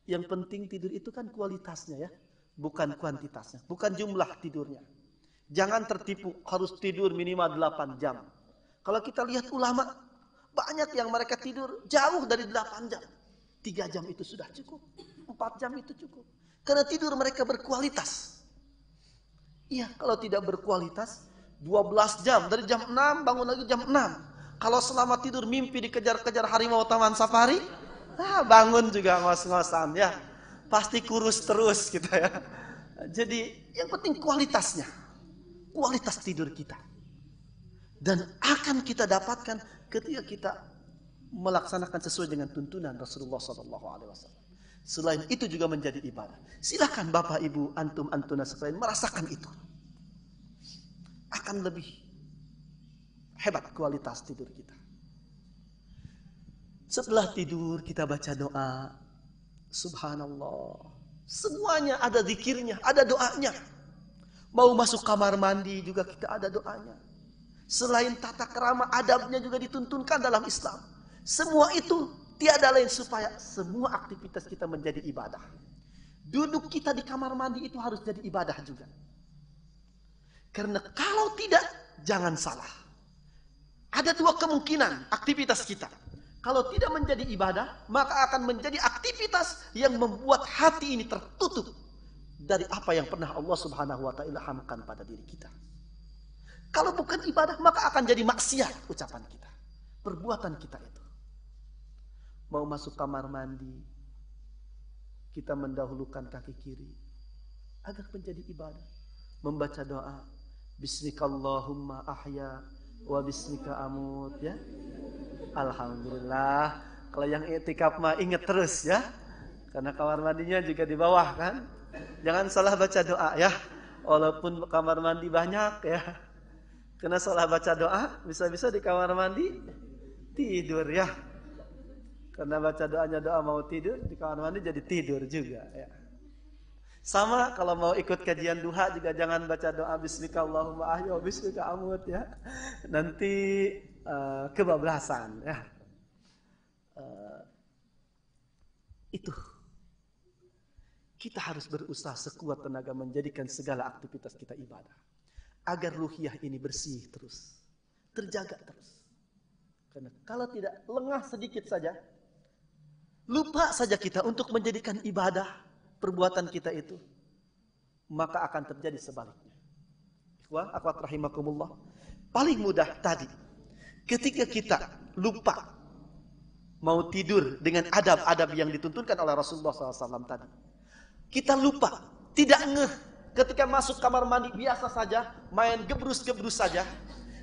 Yang penting tidur itu kan kualitasnya ya, bukan kuantitasnya, bukan jumlah tidurnya. Jangan tertipu, harus tidur minimal 8 jam. Kalau kita lihat ulama, banyak yang mereka tidur jauh dari 8 jam. 3 jam itu sudah cukup, 4 jam itu cukup. Karena tidur mereka berkualitas. Iya, kalau tidak berkualitas, 12 jam, dari jam 6 bangun lagi jam 6. Kalau selama tidur mimpi dikejar-kejar harimau taman safari, bangun juga ngos-ngosan ya. Pasti kurus terus gitu ya. Jadi yang penting kualitasnya. Kualitas tidur kita. Dan akan kita dapatkan ketika kita melaksanakan sesuai dengan tuntunan Rasulullah SAW. Selain itu juga menjadi ibadah. Silakan Bapak Ibu antum-antuna sekalian merasakan itu. Akan lebih hebat kualitas tidur kita. Setelah tidur kita baca doa. Subhanallah. Semuanya ada zikirnya, ada doanya. Mau masuk kamar mandi juga kita ada doanya. Selain tata krama, adabnya juga dituntunkan dalam Islam. Semua itu tiada lain supaya semua aktivitas kita menjadi ibadah. Duduk kita di kamar mandi itu harus jadi ibadah juga. Karena kalau tidak, jangan salah. Ada 2 kemungkinan aktivitas kita. Kalau tidak menjadi ibadah, maka akan menjadi aktivitas yang membuat hati ini tertutup dari apa yang pernah Allah Subhanahu wa taala ilhamkan pada diri kita. Kalau bukan ibadah, maka akan jadi maksiat ucapan kita, perbuatan kita itu. Mau masuk kamar mandi, kita mendahulukan kaki kiri agar menjadi ibadah. Membaca doa, Bismikallahumma ahya wa bismika amut ya. Alhamdulillah. Kalau yang i'tikaf mah ingat terus ya. Karena kamar mandinya juga di bawah kan. Jangan salah baca doa ya. Walaupun kamar mandi banyak ya. Karena salah baca doa, bisa-bisa di kamar mandi tidur ya. Karena baca doanya doa mau tidur, di kamar mandi jadi tidur juga ya. Sama kalau mau ikut kajian duha juga jangan baca doa Bismikallahumma ahya wa bismika amut ya. Nanti kebablasan ya. Itu. Kita harus berusaha sekuat tenaga menjadikan segala aktivitas kita ibadah. Agar ruhiyah ini bersih terus. Terjaga terus. Karena kalau tidak lengah sedikit saja, lupa saja kita untuk menjadikan ibadah perbuatan kita itu, maka akan terjadi sebaliknya. Ikhwan, akhwat rahimakumullah. Paling mudah tadi, ketika kita lupa mau tidur dengan adab-adab yang dituntunkan oleh Rasulullah SAW tadi. Kita lupa, tidak ngeh ketika masuk kamar mandi biasa saja, main gebrus-gebrus saja.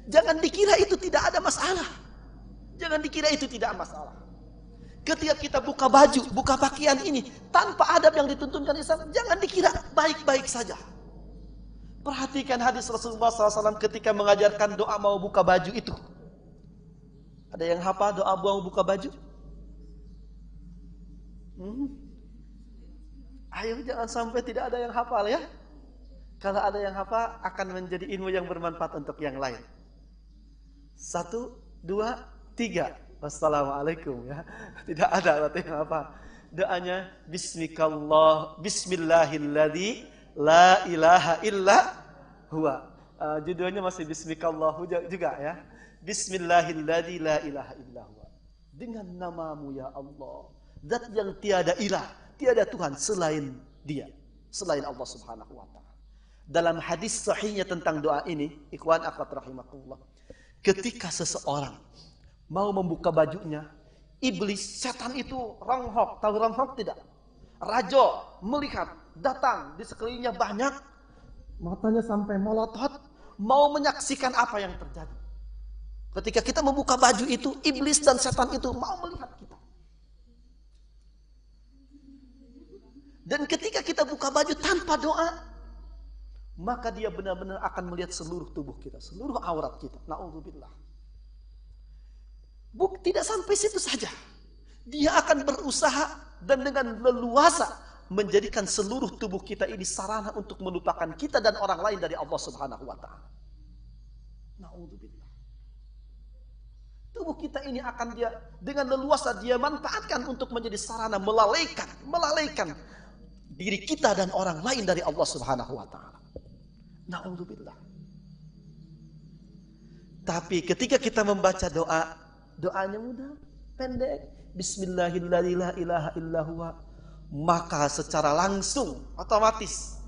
Jangan dikira itu tidak ada masalah. Jangan dikira itu tidak masalah. Ketika kita buka baju, buka pakaian ini tanpa adab yang dituntunkan Islam, jangan dikira baik-baik saja. Perhatikan hadis Rasulullah SAW ketika mengajarkan doa mau buka baju itu. Ada yang hafal doa mau buka baju? Ayo jangan sampai tidak ada yang hafal ya. Kalau ada yang hafal akan menjadi ilmu yang bermanfaat untuk yang lain. 1, 2, 3. Wassalamualaikum ya. Tidak ada berarti apa? Doanya Bismillahilladzi la ilaha illa huwa. Judulnya masih Bismikallahu juga ya. Bismillahilladzi la ilaha illa huwa. Dengan namamu ya Allah, zat yang tiada ilah, tiada Tuhan selain Dia, selain Allah Subhanahu wa taala. Dalam hadis sahihnya tentang doa ini, ikhwan akhwat rahimakumullah, ketika seseorang mau membuka bajunya, iblis, setan itu ronghok. Tahu ronghok tidak? Rajo melihat, datang di sekelilingnya banyak, matanya sampai melotot, mau menyaksikan apa yang terjadi. Ketika kita membuka baju itu, iblis dan setan itu mau melihat kita. Dan ketika kita buka baju tanpa doa, maka dia benar-benar akan melihat seluruh tubuh kita, seluruh aurat kita. Na'udzubillah. Tidak sampai situ saja. Dia akan berusaha dan dengan leluasa menjadikan seluruh tubuh kita ini sarana untuk melupakan kita dan orang lain dari Allah Subhanahu wa taala. Na'udzubillah. Tubuh kita ini akan dia dengan leluasa dia manfaatkan untuk menjadi sarana melalaikan diri kita dan orang lain dari Allah Subhanahu wa taala. Na'udzubillah. Tapi ketika kita membaca doa, doanya mudah, pendek. Bismillahirrahmanirrahim. Maka secara langsung, otomatis,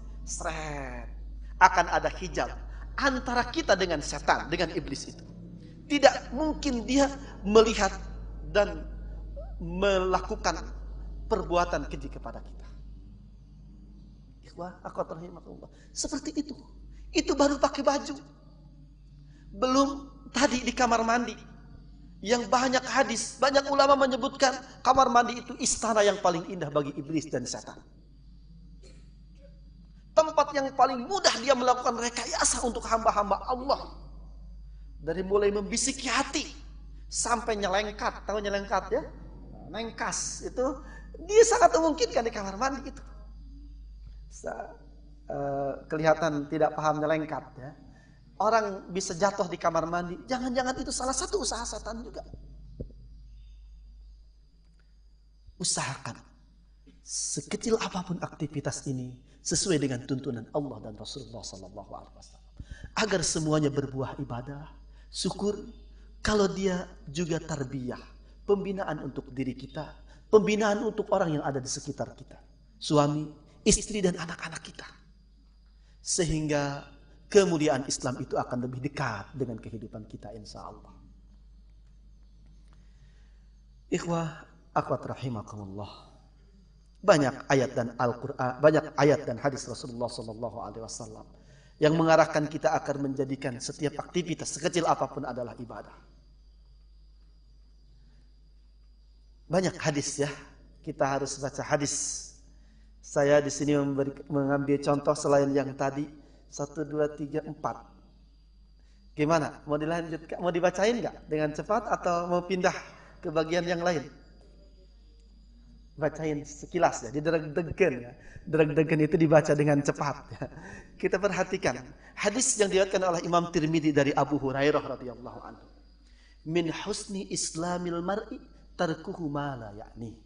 akan ada hijab antara kita dengan setan, dengan iblis itu. Tidak mungkin dia melihat dan melakukan perbuatan keji kepada kita. Ikhwah, akhwat rahimakumullah. Seperti itu. Itu baru pakai baju. Belum tadi di kamar mandi. Yang banyak hadis, banyak ulama menyebutkan kamar mandi itu istana yang paling indah bagi iblis dan setan. Tempat yang paling mudah dia melakukan rekayasa untuk hamba-hamba Allah. Dari mulai membisiki hati sampai nyelengkat. Tahu nyelengkat ya? Nengkas itu dia sangat memungkinkan di kamar mandi itu. Kelihatan tidak paham nyelengkat ya. Orang bisa jatuh di kamar mandi. Jangan-jangan itu salah satu usaha setan juga. Usahakan sekecil apapun aktivitas ini sesuai dengan tuntunan Allah dan Rasulullah SAW, agar semuanya berbuah ibadah, syukur. Kalau dia juga tarbiyah, pembinaan untuk diri kita, pembinaan untuk orang yang ada di sekitar kita, suami, istri dan anak-anak kita, sehingga kemuliaan Islam itu akan lebih dekat dengan kehidupan kita insya Allah. Ikhwah, akhwat rahimakumullah. Banyak ayat dan Al-Quran, banyak ayat dan hadis Rasulullah SAW yang mengarahkan kita akan menjadikan setiap aktivitas sekecil apapun adalah ibadah. Banyak hadis ya, kita harus baca hadis. Saya di sini mengambil contoh selain yang tadi. 1, 2, 3, 4. Gimana? Mau dilanjutkan? Mau dibacain nggak dengan cepat atau mau pindah ke bagian yang lain? Bacain sekilas ya, didereg-degen ya. Dereg-degen itu dibaca dengan cepat ya. Kita perhatikan hadis yang diriwayatkan oleh Imam Tirmidzi dari Abu Hurairah radhiyallahu anhu. Min husni islamil mar'i tarkuhu ma la ya'ni.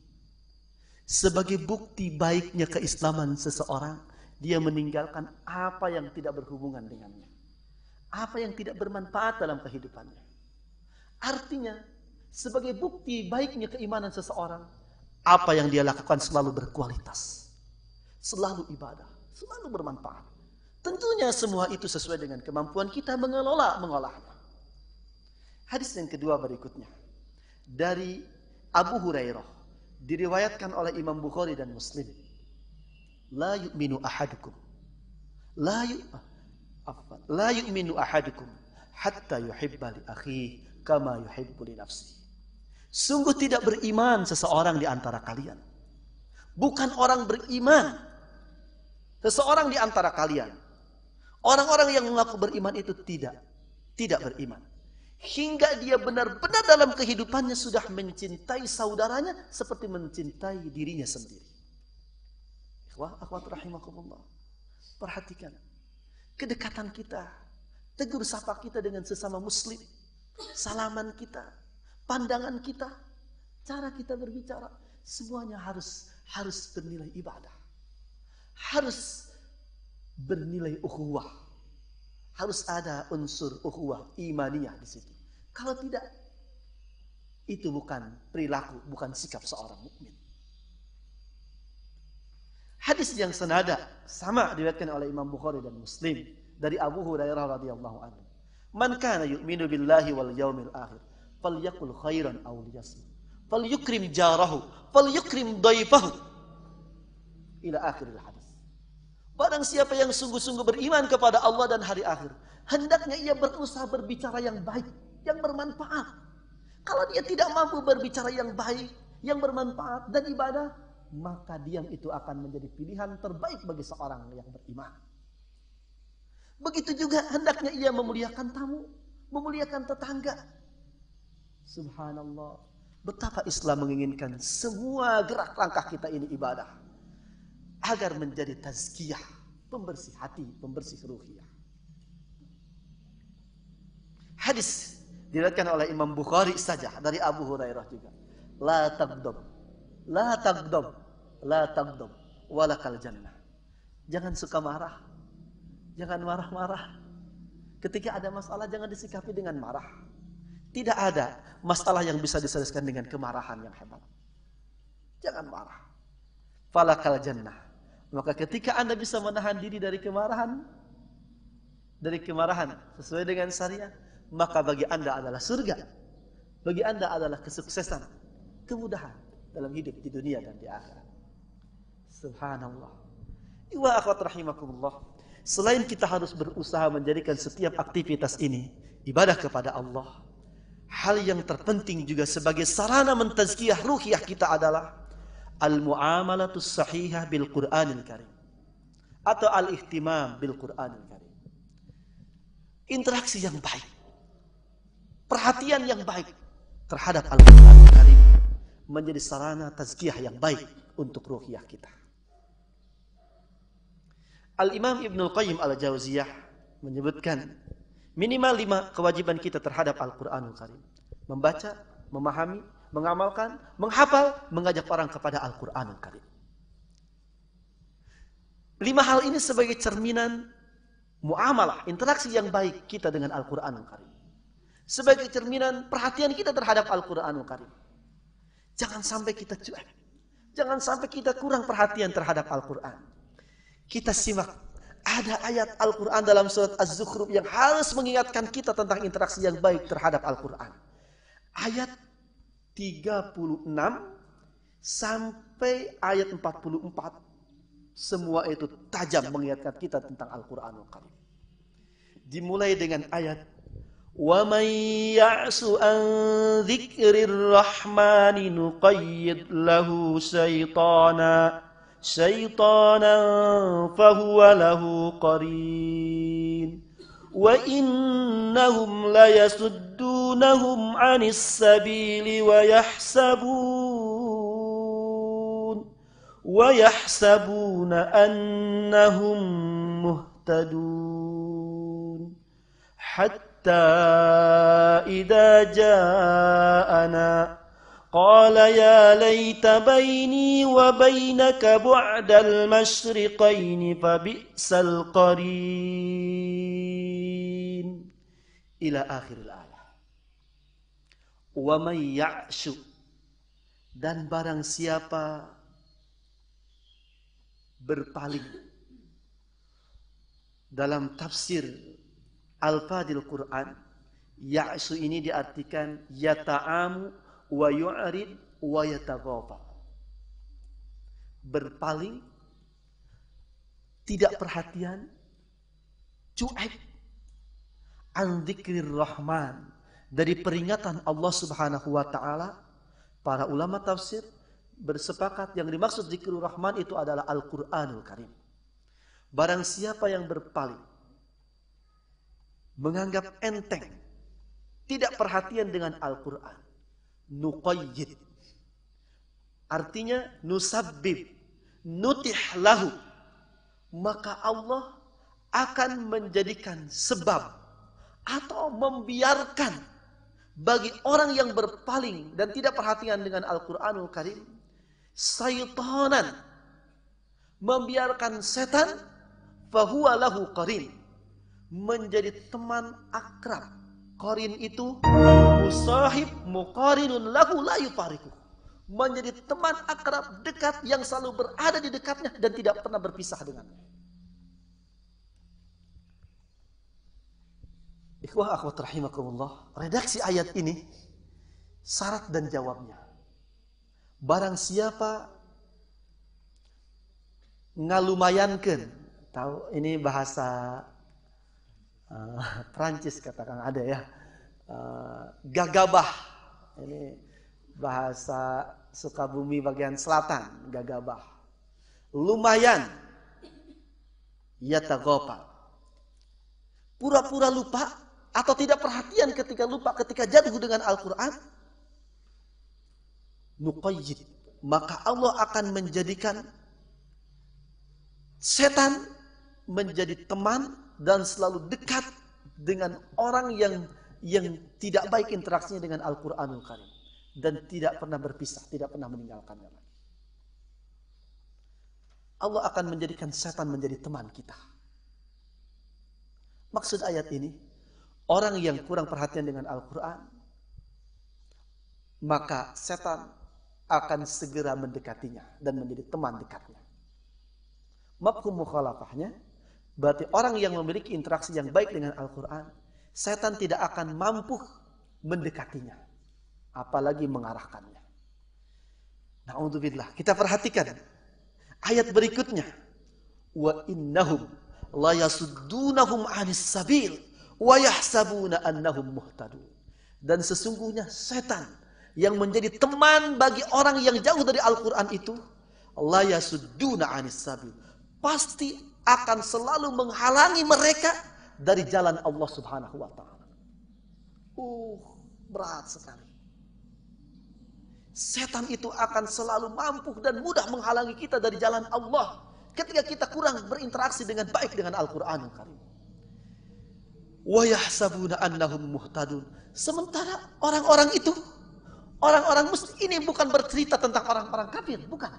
Sebagai bukti baiknya keislaman seseorang, dia meninggalkan apa yang tidak berhubungan dengannya. Apa yang tidak bermanfaat dalam kehidupannya. Artinya, sebagai bukti baiknya keimanan seseorang, apa yang dia lakukan selalu berkualitas. Selalu ibadah, selalu bermanfaat. Tentunya semua itu sesuai dengan kemampuan kita mengolahnya. Hadis yang kedua berikutnya. Dari Abu Hurairah. Diriwayatkan oleh Imam Bukhari dan Muslim. La yu'minu ahadukum la yu'minu ahadukum hatta yuhibba li akhihi kama yuhibbu li nafsihi. Sungguh tidak beriman seseorang di antara kalian. Bukan orang beriman. Seseorang di antara kalian. Orang-orang yang mengaku beriman itu tidak beriman. Hingga dia benar-benar dalam kehidupannya sudah mencintai saudaranya seperti mencintai dirinya sendiri. Wah, akhwat rahimakumullah. Perhatikan kedekatan kita, tegur sapa kita dengan sesama muslim, salaman kita, pandangan kita, cara kita berbicara, semuanya harus bernilai ibadah. Harus bernilai ukhuwah. Harus ada unsur ukhuwah imaniyah di situ. Kalau tidak, itu bukan perilaku, bukan sikap seorang mukmin. Hadis yang senada sama diriwayatkan oleh Imam Bukhari dan Muslim dari Abu Hurairah radhiyallahu anhu. Man kana yu'minu billahi wal yaumil akhir falyakul khairan aw liyasmut. Falyukrim jarahu, falyukrim dhaifahu. Ila akhiril hadis. Barang siapa yang sungguh-sungguh beriman kepada Allah dan hari akhir, hendaknya ia berusaha berbicara yang baik, yang bermanfaat. Kalau dia tidak mampu berbicara yang baik, yang bermanfaat dan ibadah, maka diam itu akan menjadi pilihan terbaik bagi seorang yang beriman. Begitu juga hendaknya ia memuliakan tamu, memuliakan tetangga. Subhanallah, betapa Islam menginginkan semua gerak langkah kita ini ibadah. agar menjadi tazkiyah, pembersih hati, pembersih ruhiyah. Hadis diriwayatkan oleh Imam Bukhari saja dari Abu Hurairah juga. La taghdab, la taghdab, la taghdab, walakal jannah. Jangan suka marah, jangan marah-marah. Ketika ada masalah jangan disikapi dengan marah. Tidak ada masalah yang bisa diselesaikan dengan kemarahan yang hebat. Jangan marah. Falakal jannah. Maka ketika Anda bisa menahan diri dari kemarahan sesuai dengan syariat, maka bagi Anda adalah surga. Bagi Anda adalah kesuksesan, kemudahan dalam hidup di dunia dan di akhirat. Subhanallah. Wa akhwat rahimakumullah. Selain kita harus berusaha menjadikan setiap aktivitas ini ibadah kepada Allah, hal yang terpenting juga sebagai sarana mentazkiyah ruhiyah kita adalah al-muamalatus sahihah bil Qur'anil Karim atau al-ihtimam bil Qur'anil Karim. Interaksi yang baik, perhatian yang baik terhadap Al-Qur'anil Karim menjadi sarana tazkiyah yang baik untuk ruhiyah kita. Al-Imam Ibnul Qayyim Al-Jauziyah menyebutkan minimal 5 kewajiban kita terhadap Al-Qur'anul Karim. Membaca, memahami, mengamalkan, menghafal, mengajak orang kepada Al-Qur'anul Karim. 5 hal ini sebagai cerminan muamalah, interaksi yang baik kita dengan Al-Qur'anul Karim. Sebagai cerminan perhatian kita terhadap Al-Qur'anul Karim. Jangan sampai kita cuek. Jangan sampai kita kurang perhatian terhadap Al-Qur'an. Kita simak, ada ayat Al-Quran dalam surat Az-Zukhruf yang harus mengingatkan kita tentang interaksi yang baik terhadap Al-Quran. Ayat 36 sampai ayat 44, semua itu tajam mengingatkan kita tentang Al-Quranul Karim. Dimulai dengan ayat وَمَنْ يَعْسُ عَنْ ذِكْرِ الرَّحْمَنِ نُقَيِّضْ لَهُ شيطانا فهو له قرين وإنهم ليصدونهم عن السبيل ويحسبون أنهم مهتدون حتى إذا جاءنا قال يا ليت بيني وبينك بعد المشرقين فبئس القرين إلى آخر الآية. وَمَنْ يَعْشُ, dan barang siapa berpaling. Dalam tafsir Al-Fadil Quran, ya'su ini diartikan yata'amu wa yu'rid wa yataghafal. Berpaling, tidak perhatian, cuek an dzikrir rahman, dari peringatan Allah Subhanahu wa taala. Para ulama tafsir bersepakat yang dimaksud dzikrul rahman itu adalah Al-Qur'anul Karim. Barang siapa yang berpaling, menganggap enteng, tidak perhatian dengan Al-Qur'an, nuqayyid, artinya nusabbib, nutih lahu, maka Allah akan menjadikan sebab atau membiarkan bagi orang yang berpaling dan tidak perhatian dengan Al-Quranul Karim, syaitanan, membiarkan setan, fahuwa lahu qarin, menjadi teman akrab. Qarin itu musahib muqarinun lahu la yufariqu, menjadi teman akrab dekat yang selalu berada di dekatnya dan tidak pernah berpisah dengannya. Ikhwah akhwat rahimakumullah, redaksi ayat ini syarat dan jawabnya. Barang siapa ngalumayankeun, tahu ini bahasa Prancis katakan ada ya, gagabah, ini bahasa Sukabumi bagian selatan, gagabah, lumayan, yataghafal, pura-pura lupa atau tidak perhatian ketika lupa, ketika jatuh dengan Al-Quran, nuqayyid, maka Allah akan menjadikan Setan menjadi teman dan selalu dekat dengan orang yang tidak baik interaksinya dengan Al-Qur'anul Karim dan tidak pernah berpisah, tidak pernah meninggalkannya lagi. Allah akan menjadikan setan menjadi teman kita. Maksud ayat ini, orang yang kurang perhatian dengan Al-Quran, maka setan akan segera mendekatinya dan menjadi teman dekatnya. Mafhum mukhalafahnya, berarti orang yang memiliki interaksi yang baik dengan Al-Quran, setan tidak akan mampu mendekatinya, apalagi mengarahkannya. Na'udzubillah. Kita perhatikan ayat berikutnya. Wa innahum la yasuddunahum 'anis sabil wa yahsabuna annahum muhtadun. Dan sesungguhnya setan yang menjadi teman bagi orang yang jauh dari Al-Quran itu, la yasudduna 'anis sabil, pasti akan selalu menghalangi mereka dari jalan Allah Subhanahu wa taala. Berat sekali. Setan itu akan selalu mampu dan mudah menghalangi kita dari jalan Allah ketika kita kurang berinteraksi dengan baik dengan Al-Qur'anul Karim. Wa yahsabuna annahum muhtadun. Sementara orang-orang itu, orang-orang muslim ini bukan bercerita tentang orang-orang kafir, bukan.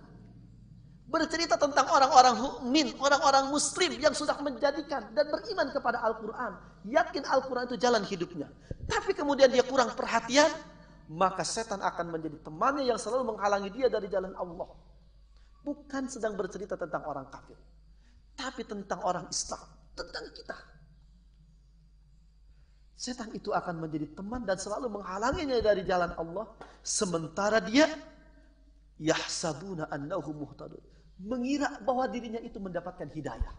Bercerita tentang orang-orang mukmin, orang-orang muslim yang sudah menjadikan dan beriman kepada Al-Quran. Yakin Al-Quran itu jalan hidupnya. Tapi kemudian dia kurang perhatian, maka setan akan menjadi temannya yang selalu menghalangi dia dari jalan Allah. Bukan sedang bercerita tentang orang kafir, tapi tentang orang Islam, tentang kita. Setan itu akan menjadi teman dan selalu menghalanginya dari jalan Allah. Sementara dia yahsabuna annahum muhtadun, mengira bahwa dirinya itu mendapatkan hidayah,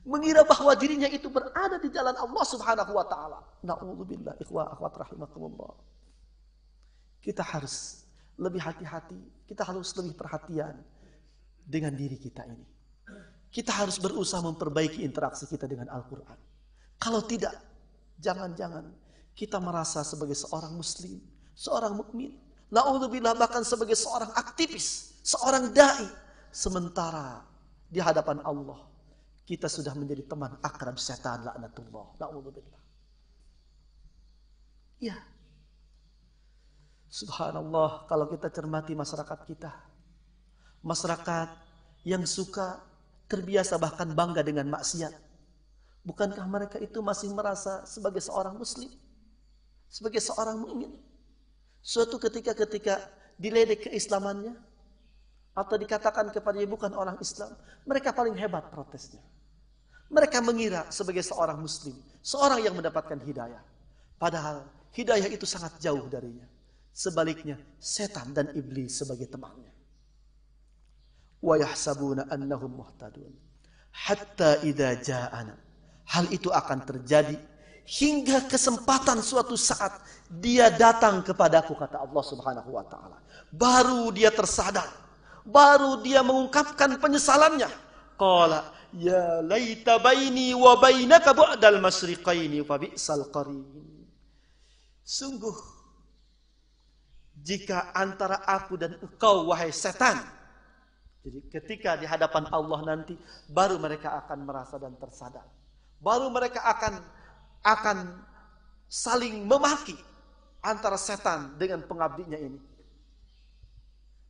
mengira bahwa dirinya itu berada di jalan Allah Subhanahu wa taala. Na'udzubillah, ikhwah akhwat rahimakumullah. Kita harus lebih hati-hati, kita harus lebih perhatian dengan diri kita ini. Kita harus berusaha memperbaiki interaksi kita dengan Al-Quran. Kalau tidak, jangan-jangan kita merasa sebagai seorang muslim, seorang mukmin, na'udzubillah, bahkan sebagai seorang aktivis, seorang dai, sementara di hadapan Allah kita sudah menjadi teman akrab setan, laknatullah, na'udzubillah. Ya, subhanallah, kalau kita cermati masyarakat kita, masyarakat yang suka terbiasa bahkan bangga dengan maksiat, bukankah mereka itu masih merasa sebagai seorang muslim, sebagai seorang mukmin? Suatu ketika diledek keislamannya atau dikatakan kepadanya bukan orang Islam, mereka paling hebat protesnya. Mereka mengira sebagai seorang muslim, seorang yang mendapatkan hidayah, padahal hidayah itu sangat jauh darinya. Sebaliknya, setan dan iblis sebagai temannya. Wa yahsabuna annahum muhtadun hatta idza ja'ana. Hal itu akan terjadi hingga kesempatan suatu saat dia datang kepadaku, kata Allah Subhanahu wa taala. Baru dia tersadar, baru dia mengungkapkan penyesalannya. Qala ya laita baini wa bainaka ba'dal masyriqaini fa bi'sal qarin. Sungguh jika antara aku dan engkau, wahai setan. Jadi ketika di hadapan Allah nanti, baru mereka akan merasa dan tersadar. Baru mereka akan saling memaki antara setan dengan pengabdinya ini.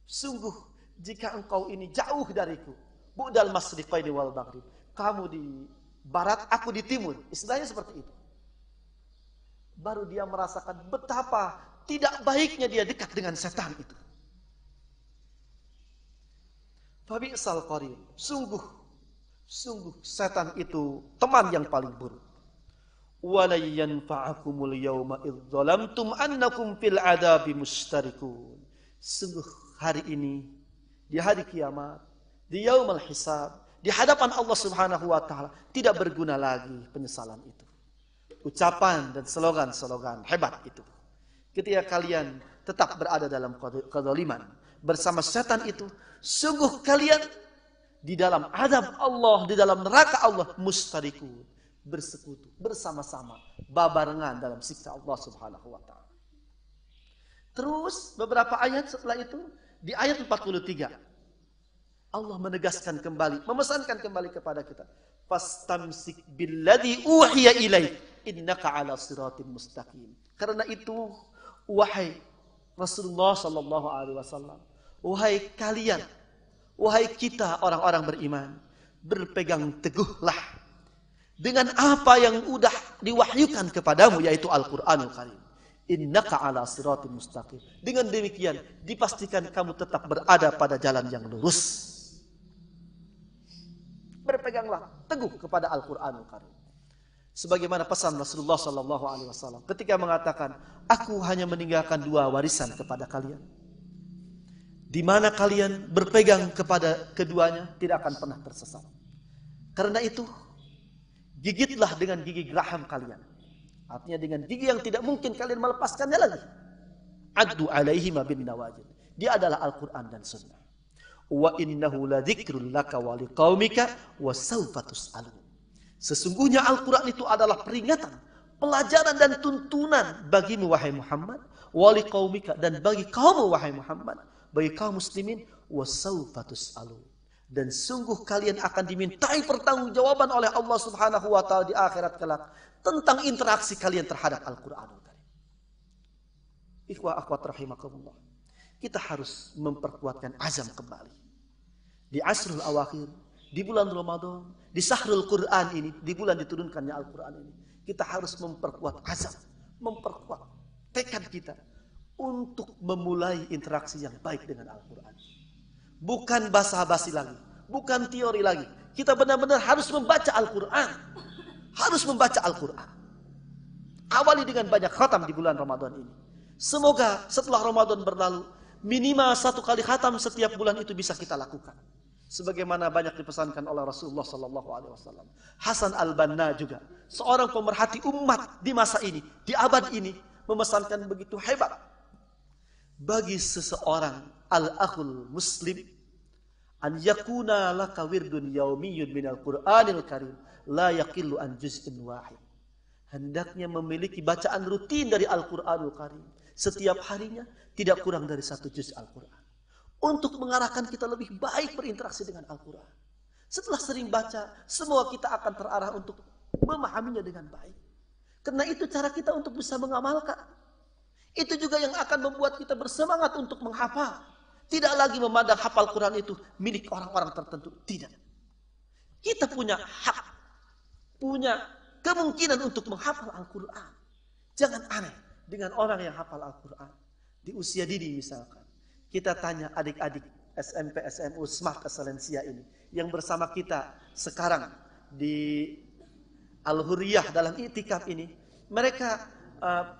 Sungguh jika engkau ini jauh dariku, bu'dal masyriqaini wal maghrib, kamu di barat, aku di timur, istilahnya seperti itu. Baru dia merasakan betapa tidak baiknya dia dekat dengan setan itu. Fabi'sal qarin, sungguh setan itu teman yang paling buruk. Wala yanfa'akumul yawma idz zalamtum annakum fil 'adzabi mustarikun. Sungguh hari ini, di hari kiamat, di yaumul hisab, di hadapan Allah Subhanahu wa taala, tidak berguna lagi penyesalan itu. Ucapan dan slogan-slogan hebat itu. Ketika kalian tetap berada dalam kezaliman bersama setan itu, sungguh kalian di dalam azab Allah, di dalam neraka Allah, mustarikun, bersekutu, bersama-sama, babarengan dalam siksa Allah Subhanahu wa taala. Terus beberapa ayat setelah itu, di ayat 43, Allah menegaskan kembali, memesankan kembali kepada kita. Fastamsik billadzi uhiya ilaik innaka ala siratim mustaqim. Karena itu, wahai Rasulullah sallallahu alaihi wasallam, wahai kalian, wahai kita orang-orang beriman, berpegang teguhlah dengan apa yang sudah diwahyukan kepadamu, yaitu Al-Qur'anul Karim. Innaka ala siratim mustaqim. Dengan demikian dipastikan kamu tetap berada pada jalan yang lurus. Berpeganglah teguh kepada Al-Qur'anul Karim. Sebagaimana pesan Rasulullah sallallahu alaihi wasallam ketika mengatakan, aku hanya meninggalkan 2 warisan kepada kalian. Di mana kalian berpegang kepada keduanya tidak akan pernah tersesat. Karena itu, gigitlah dengan gigi geraham kalian. Artinya dengan gigi yang tidak mungkin kalian melepaskannya lagi. Addu alaihima bin nawajid. Dia adalah Al-Quran dan Sunnah. Wa innahu la dzikrun laka wa liqaumika wa sawfa tus'alun. Sesungguhnya Al-Quran itu adalah peringatan, pelajaran dan tuntunan bagimu wahai Muhammad, wa liqaumika, dan bagi kaummu wahai Muhammad, bagi kaum muslimin, wa sawfa tus'alun. Dan sungguh kalian akan dimintai pertanggungjawaban oleh Allah Subhanahu wa taala di akhirat kelak tentang interaksi kalian terhadap Al-Qur'anul Karim. Ikhwah akhwat rahimakumullah. Kita harus memperkuatkan azam kembali. Di Asrul Awakhir, di bulan Ramadan, di Syahrul Quran ini, di bulan diturunkannya Al-Qur'an ini, kita harus memperkuat azam, memperkuat tekad kita untuk memulai interaksi yang baik dengan Al-Qur'an. Bukan basa-basi lagi, bukan teori lagi. Kita benar-benar harus membaca Al-Quran. Harus membaca Al-Quran. Awali dengan banyak khatam di bulan Ramadan ini. Semoga setelah Ramadan berlalu, minimal 1 kali khatam setiap bulan itu bisa kita lakukan. Sebagaimana banyak dipesankan oleh Rasulullah SAW. Hasan al-Banna juga, seorang pemerhati umat di masa ini, di abad ini, memesankan begitu hebat. Bagi seseorang al-akhul muslim, an yakuna laka wirdun yaumiyun minal Qur'anil Karim la yaqillu an juz'in wahid. Hendaknya memiliki bacaan rutin dari Al-Qur'anul Karim setiap harinya, tidak kurang dari 1 juz Al-Qur'an, untuk mengarahkan kita lebih baik berinteraksi dengan Al-Qur'an. Setelah sering baca, semua kita akan terarah untuk memahaminya dengan baik. Karena itu cara kita untuk bisa mengamalkan. Itu juga yang akan membuat kita bersemangat untuk menghafal. Tidak lagi memandang hafal Quran itu milik orang-orang tertentu. Tidak. Kita punya hak, punya kemungkinan untuk menghafal Al-Quran. Jangan aneh dengan orang yang hafal Al-Quran. Di usia dini misalkan. Kita tanya adik-adik SMP, SMU, Smart Excellencia ini. Yang bersama kita sekarang di Al-Hurriyah dalam i'tikaf ini. Mereka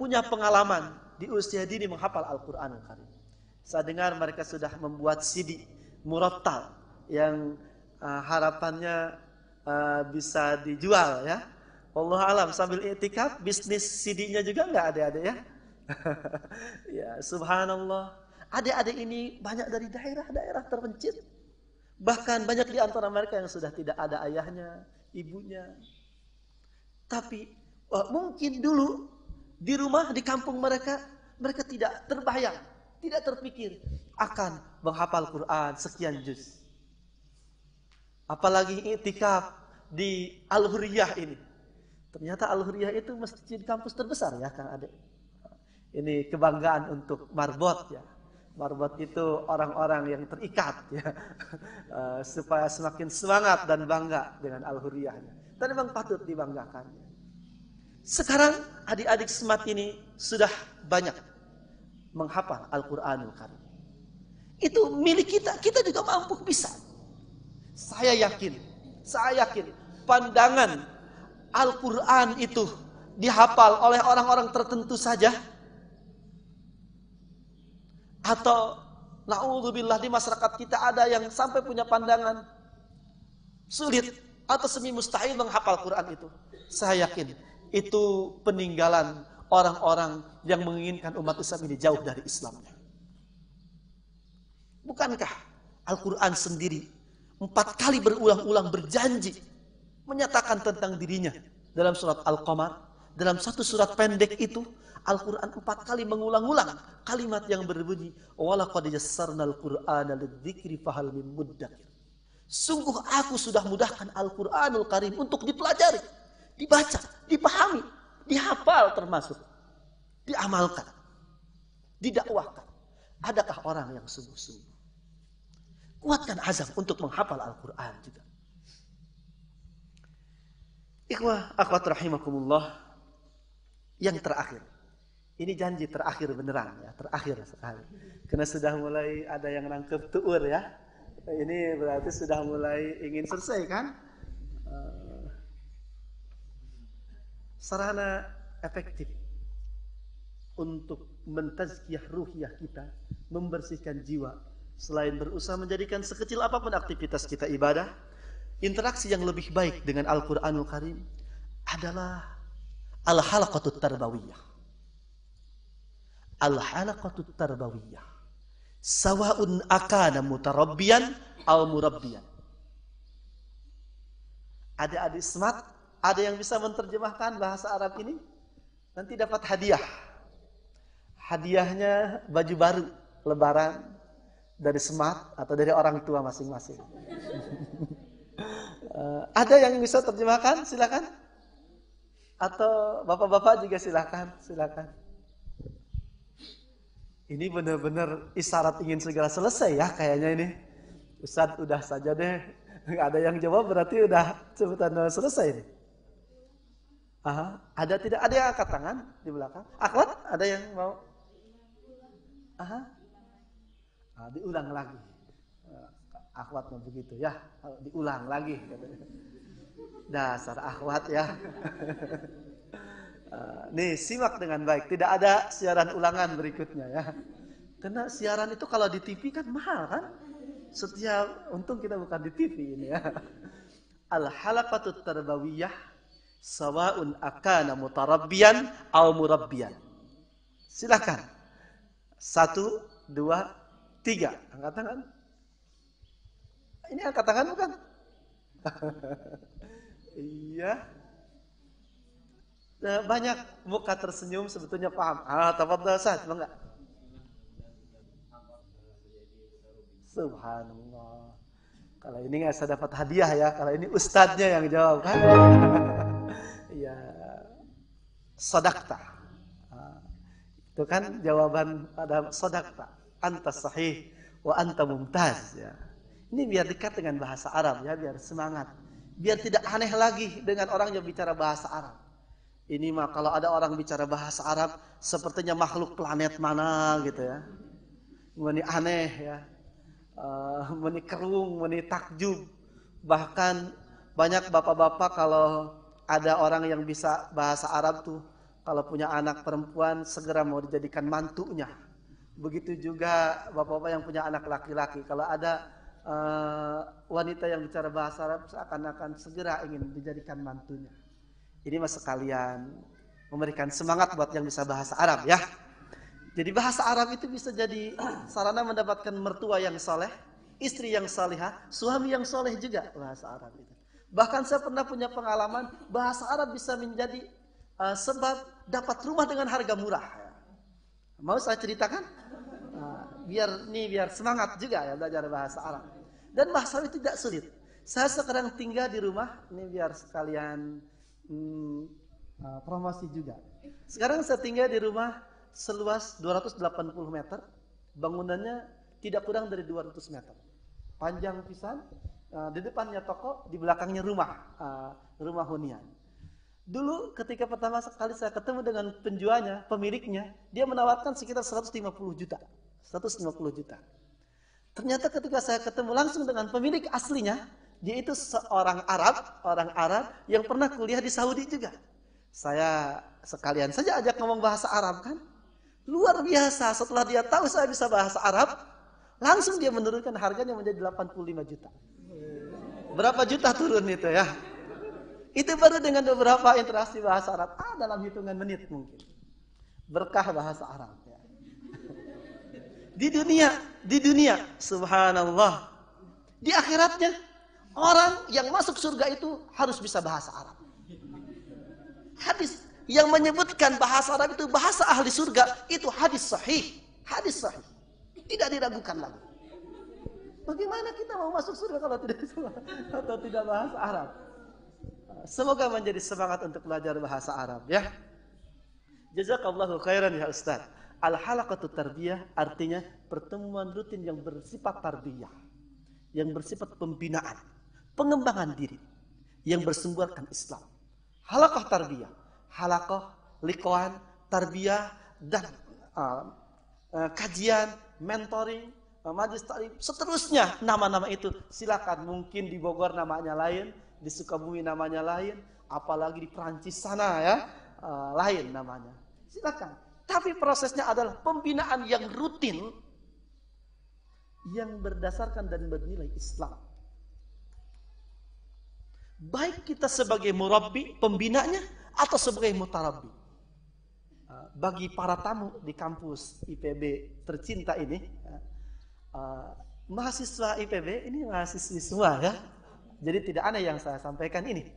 punya pengalaman di usia dini menghafal Al-Quranul Karim. Saya dengar mereka sudah membuat CD murattal yang harapannya bisa dijual ya. Wallahu alam, sambil i'tikaf bisnis CD-nya juga enggak adik-adik ya. Ya, subhanallah. Adik-adik ini banyak dari daerah-daerah terpencil. Bahkan banyak di antara mereka yang sudah tidak ada ayahnya, ibunya. Tapi mungkin dulu di rumah, di kampung mereka tidak terbayang, tidak terpikir akan menghafal Quran sekian juz. Apalagi i'tikaf di Al-Hurriyah ini. Ternyata Al-Hurriyah itu masjid kampus terbesar ya Kang Adek. Ini kebanggaan untuk Marbot ya. Marbot itu orang-orang yang terikat ya. Supaya semakin semangat dan bangga dengan Al-Hurriyahnya. Dan memang patut dibanggakan. Sekarang adik-adik Smart ini sudah banyak menghafal Al-Quranul Karim. Itu milik kita, kita juga mampu bisa. Saya yakin pandangan Al-Quran itu dihafal oleh orang-orang tertentu saja, atau na'udzubillah di masyarakat kita ada yang sampai punya pandangan sulit atau semi mustahil menghafal Quran itu. Saya yakin itu peninggalan orang-orang yang menginginkan umat Islam ini jauh dari Islamnya. Bukankah Al-Quran sendiri 4 kali berulang-ulang berjanji menyatakan tentang dirinya dalam surat Al-Qamar? Dalam satu surat pendek itu Al-Quran 4 kali mengulang-ulang kalimat yang berbunyi walaqad yassarnal Qur'ana lidzikri fahal min muddakir. Sungguh aku sudah mudahkan Al-Quranul Karim untuk dipelajari, dibaca, dipahami, dihafal termasuk, diamalkan, didakwahkan. Adakah orang yang sungguh-sungguh? Kuatkan azam untuk menghafal Al-Quran juga. Ikhwah, akhwat rahimakumullah. Yang terakhir, ini janji terakhir beneran ya, terakhir sekali. Karena sudah mulai ada yang nangkep tuur ya. Ini berarti sudah mulai ingin selesai kan? Sarana efektif untuk mentazkiyah ruhiyah kita, membersihkan jiwa, selain berusaha menjadikan sekecil apapun aktivitas kita ibadah, interaksi yang lebih baik dengan Al-Quranul Karim adalah al-halaqatut tarbawiyah. Al-halaqatut tarbawiyah. Sawa'un akana mutarabbiyan aw murabbiyan. Adik-adik smart, ada yang bisa menerjemahkan bahasa Arab ini? Nanti dapat hadiah. Hadiahnya baju baru lebaran dari smart atau dari orang tua masing-masing. Ada yang bisa terjemahkan? Silakan. Atau bapak-bapak juga silakan. Ini benar-benar isyarat ingin segera selesai ya kayaknya ini. Ustaz udah saja deh. Nggak ada yang jawab berarti udah sebutan selesai nih. Aha, ada tidak? Ada yang angkat tangan di belakang? Akhwat, ada yang mau? Aha. Diulang lagi. Akhwat mau begitu ya, diulang lagi. Dasar akhwat ya. Nih simak dengan baik. Tidak ada siaran ulangan berikutnya ya. Karena siaran itu kalau di TV kan mahal kan. Setiap untung kita bukan di TV ini ya. Al-halaqatut tarbawiyah sawa'un akana mutarabbiyan aw murabbiyan. Silakan. 1, 2, 3. Angkat tangan. Ini angkat tangan bukan? Iya. Nah, banyak muka tersenyum sebetulnya paham. Tafadhal Ustaz, enggak? Subhanallah. Kalau ini nggak saya dapat hadiah ya. Kalau ini ustadznya yang jawab kan? Iya. Sadaqta. Itu kan jawaban ada sadaqta. Anta sahih wa anta mumtaz ya. Ini biar dekat dengan bahasa Arab ya, biar semangat. Biar tidak aneh lagi dengan orang yang bicara bahasa Arab. Ini mah kalau ada orang bicara bahasa Arab sepertinya makhluk planet mana gitu ya. Meni aneh ya. Meni kerung, meni takjub. Bahkan banyak bapak-bapak kalau ada orang yang bisa bahasa Arab tuh kalau punya anak perempuan segera mau dijadikan mantunya. Begitu juga bapak-bapak yang punya anak laki-laki kalau ada wanita yang bicara bahasa Arab seakan-akan segera ingin dijadikan mantunya. Ini mas sekalian memberikan semangat buat yang bisa bahasa Arab ya. Jadi bahasa Arab itu bisa jadi sarana mendapatkan mertua yang soleh, istri yang salihah, suami yang soleh juga bahasa Arab itu. Bahkan saya pernah punya pengalaman bahasa Arab bisa menjadi sebab dapat rumah dengan harga murah. Mau saya ceritakan? Biar semangat juga ya belajar bahasa Arab. Dan bahasa Arab itu tidak sulit. Saya sekarang tinggal di rumah, ini biar sekalian promosi juga. Sekarang saya tinggal di rumah seluas 280 meter, bangunannya tidak kurang dari 200 meter. Panjang pisan, di depannya toko, di belakangnya rumah hunian. Dulu ketika pertama sekali saya ketemu dengan penjualnya, pemiliknya, dia menawarkan sekitar 150 juta. Ternyata ketika saya ketemu langsung dengan pemilik aslinya, dia itu orang Arab yang pernah kuliah di Saudi juga. Saya sekalian saja ajak ngomong bahasa Arab kan. Luar biasa, setelah dia tahu saya bisa bahasa Arab, langsung dia menurunkan harganya menjadi 85 juta. Berapa juta turun itu ya? Itu baru dengan beberapa interaksi bahasa Arab. Dalam hitungan menit mungkin. Berkah bahasa Arab ya. Di dunia, subhanallah. Di akhiratnya, orang yang masuk surga itu harus bisa bahasa Arab. Hadis yang menyebutkan bahasa Arab itu bahasa ahli surga, itu hadis sahih. Tidak diragukan lagi. Bagaimana kita mau masuk surga kalau tidak atau tidak bahasa Arab? Semoga menjadi semangat untuk belajar bahasa Arab ya. Jazakallahu khairan ya Ustaz. Al-halaqatu tarbiyah artinya pertemuan rutin yang bersifat tarbiyah, yang bersifat pembinaan, pengembangan diri, yang bersumberkan Islam. Halaqah tarbiyah, halaqah, liqwan, tarbiyah dan kajian, mentoring, majelis taklim, seterusnya nama-nama itu silakan. Mungkin di Bogor namanya lain, di Sukabumi namanya lain, apalagi di Perancis sana ya lain namanya. Silakan. Tapi prosesnya adalah pembinaan yang rutin yang berdasarkan dan bernilai Islam. Baik kita sebagai murabbi, pembinanya, atau sebagai mutarabbi. Bagi para tamu di kampus IPB tercinta ini, mahasiswa IPB ini mahasiswi semua ya. Jadi tidak aneh yang saya sampaikan ini.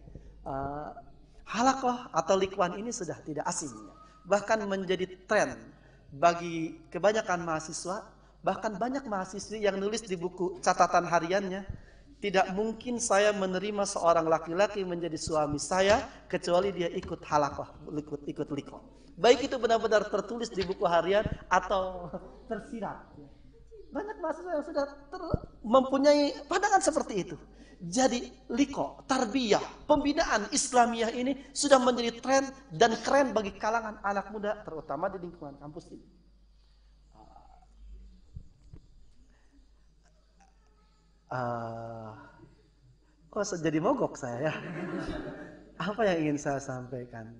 Halaqah atau liqwan ini sudah tidak asing. Bahkan menjadi tren bagi kebanyakan mahasiswa, bahkan banyak mahasiswi yang nulis di buku catatan hariannya, tidak mungkin saya menerima seorang laki-laki menjadi suami saya kecuali dia ikut halaqah, ikut liqah. Baik itu benar-benar tertulis di buku harian atau tersirat. Banyak mahasiswa yang sudah mempunyai pandangan seperti itu. Jadi liqah, tarbiyah, pembinaan Islamiyah ini sudah menjadi tren dan keren bagi kalangan anak muda, terutama di lingkungan kampus ini. Kok jadi mogok saya ya? Apa yang ingin saya sampaikan?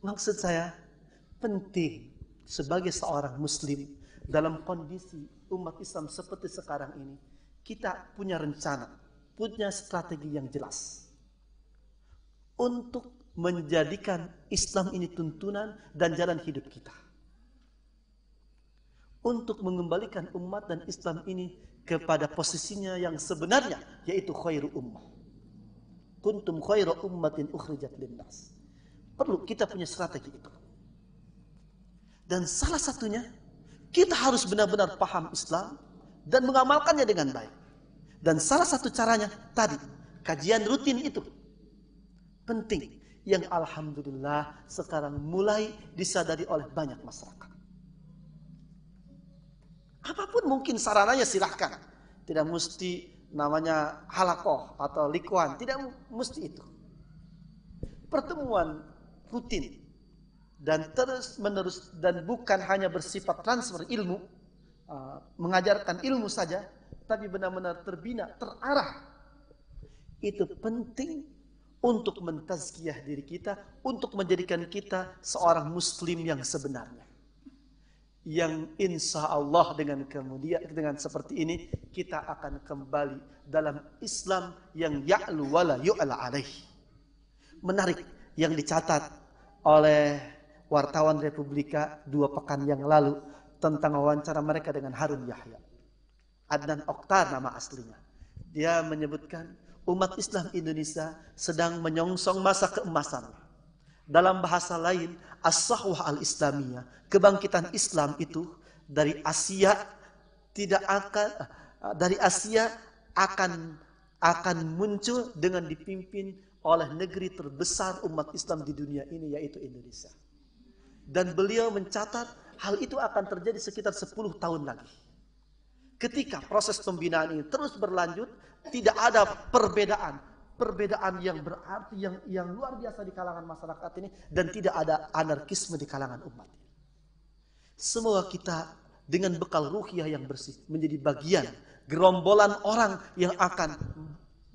Maksud saya penting sebagai seorang muslim dalam kondisi umat Islam seperti sekarang ini, kita punya rencana, punya strategi yang jelas untuk menjadikan Islam ini tuntunan dan jalan hidup kita. Untuk mengembalikan umat dan Islam ini kepada posisinya yang sebenarnya, yaitu khairu ummah. Kuntum khairu ummatin ukhrijat linnas. Perlu kita punya strategi itu. Dan salah satunya, kita harus benar-benar paham Islam dan mengamalkannya dengan baik. Dan salah satu caranya tadi, kajian rutin itu penting. Yang alhamdulillah sekarang mulai disadari oleh banyak masyarakat. Apapun mungkin sarananya silahkan. Tidak mesti namanya halaqah atau liqwan, tidak mesti itu. Pertemuan rutin dan terus menerus dan bukan hanya bersifat transfer ilmu, mengajarkan ilmu saja, tapi benar-benar terbina, terarah. Itu penting untuk mentazkiyah diri kita, untuk menjadikan kita seorang muslim yang sebenarnya. Yang insya Allah dengan seperti ini kita akan kembali dalam Islam yang ya'lu wala yu'la alaih. Menarik yang dicatat oleh wartawan Republika 2 pekan yang lalu tentang wawancara mereka dengan Harun Yahya. Adnan Oktar nama aslinya. Dia menyebutkan umat Islam Indonesia sedang menyongsong masa keemasan. Dalam bahasa lain, as-sahwah al-islamiyah, kebangkitan Islam itu dari Asia akan muncul dengan dipimpin oleh negeri terbesar umat Islam di dunia ini, yaitu Indonesia. Dan beliau mencatat hal itu akan terjadi sekitar 10 tahun lagi. Ketika proses pembinaan ini terus berlanjut, tidak ada perbedaan yang berarti yang luar biasa di kalangan masyarakat ini, dan tidak ada anarkisme di kalangan umat. Semoga kita dengan bekal ruhiyah yang bersih menjadi bagian gerombolan orang yang akan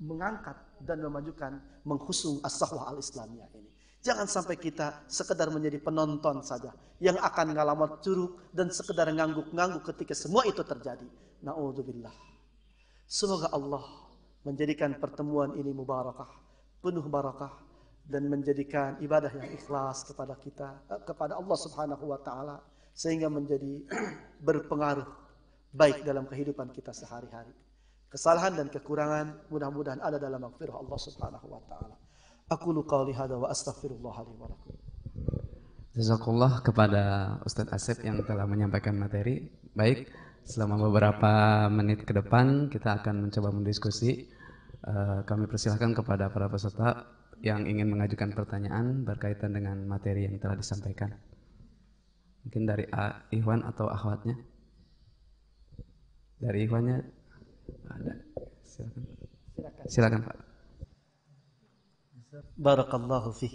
mengangkat dan memajukan menghusung as-sahwah al-islamiyah ini. Jangan sampai kita sekedar menjadi penonton saja yang akan ngalamat curug dan sekedar ngangguk-ngangguk ketika semua itu terjadi. Na'udzubillah. Semoga Allah menjadikan pertemuan ini mubarakah, penuh barakah, dan menjadikan ibadah yang ikhlas kepada kita, kepada Allah Subhanahu wa taala, sehingga menjadi berpengaruh baik dalam kehidupan kita sehari-hari. Kesalahan dan kekurangan mudah-mudahan ada dalam maghfirah Allah Subhanahu wa taala. Aqulu qauli hadza wa astaghfirullah li wa lakum. Jazakallah kepada Ustadz Asep yang telah menyampaikan materi. Baik, Selama beberapa menit ke depan kita akan mencoba mendiskusi. Kami persilahkan kepada para peserta yang ingin mengajukan pertanyaan berkaitan dengan materi yang telah disampaikan. Mungkin dari Ikhwan atau akhwatnya. Dari Ikhwannya ada. Silakan Pak. Barakallahu fiik.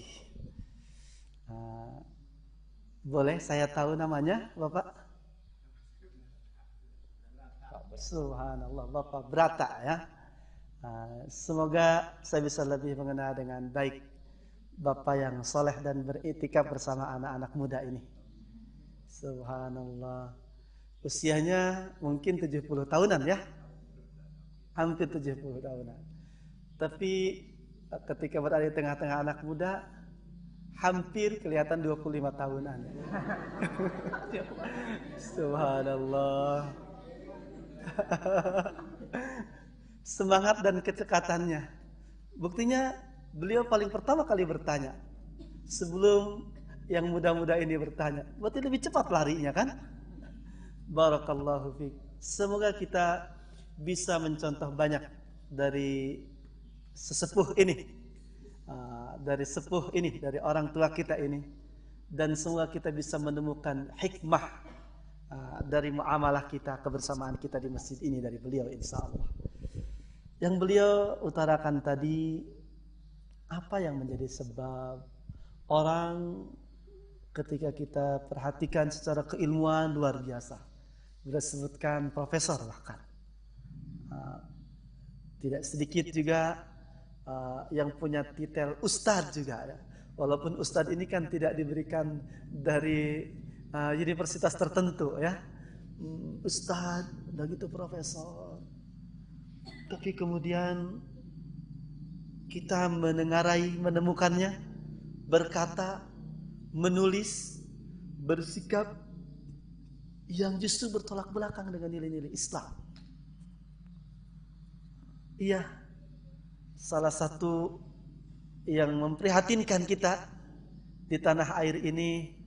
Boleh saya tahu namanya, Bapak? Subhanallah, Bapak Brata ya. Semoga saya bisa lebih mengenal dengan baik Bapak yang soleh dan beritikaf bersama anak-anak muda ini. Subhanallah. Usianya mungkin 70 tahunan ya. Hampir 70 tahunan. Tapi ketika berada di tengah-tengah anak muda, hampir kelihatan 25 tahunan. Subhanallah. Semangat dan kecekatannya. Buktinya beliau paling pertama kali bertanya sebelum yang muda-muda ini bertanya. Berarti lebih cepat larinya kan? Barakallahu fiik. Semoga kita bisa mencontoh banyak dari sesepuh ini, dari orang tua kita ini, dan semoga kita bisa menemukan hikmah dari muamalah kita, kebersamaan kita di masjid ini dari beliau insyaallah. Yang beliau utarakan tadi, apa yang menjadi sebab orang ketika kita perhatikan secara keilmuan luar biasa, beliau sebutkan profesor bahkan, tidak sedikit juga yang punya titel ustadz juga ya. Walaupun ustadz ini kan tidak diberikan dari universitas tertentu ya, ustadz, udah gitu profesor. Tapi kemudian kita menemukannya berkata, menulis, bersikap yang justru bertolak belakang dengan nilai-nilai Islam. Iya, salah satu yang memprihatinkan kita di tanah air ini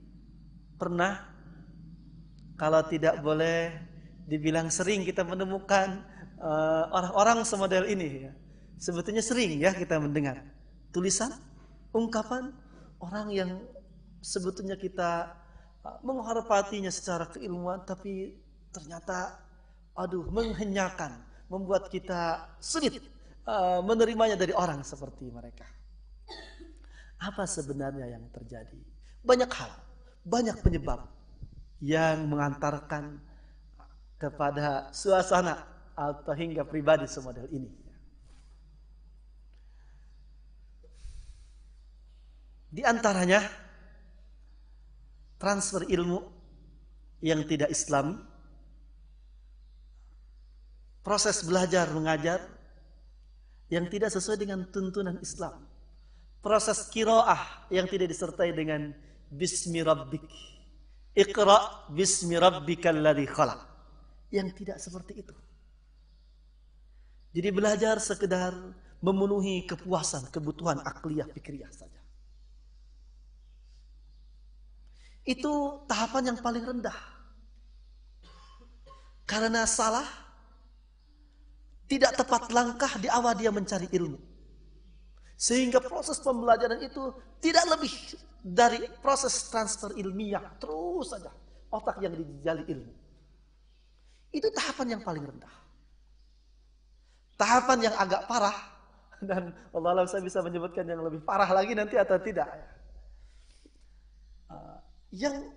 pernah, kalau tidak boleh dibilang sering, kita menemukan orang-orang semodel ini ya. Sebetulnya sering ya kita mendengar tulisan, ungkapan orang yang sebetulnya kita menghormatinya secara keilmuan, tapi ternyata menghenyakan, membuat kita sulit menerimanya dari orang seperti mereka. Apa sebenarnya yang terjadi? Banyak hal, banyak penyebab yang mengantarkan kepada suasana atau hingga pribadi semodel ini. Di antaranya transfer ilmu yang tidak Islami, proses belajar mengajar yang tidak sesuai dengan tuntunan Islam, proses qiraah yang tidak disertai dengan bismi rabbik, iqra bismi rabbikal ladzi khalaq, yang tidak seperti itu. Jadi belajar sekedar memenuhi kepuasan, kebutuhan akliyah fikriyah saja. Itu tahapan yang paling rendah. Karena salah, tidak tepat langkah di awal dia mencari ilmu. Sehingga proses pembelajaran itu tidak lebih dari proses transfer ilmiah. Terus saja otak yang dijali ilmu. Itu tahapan yang paling rendah. Tahapan yang agak parah, dan Allah alam saya bisa menyebutkan yang lebih parah lagi nanti atau tidak. Yang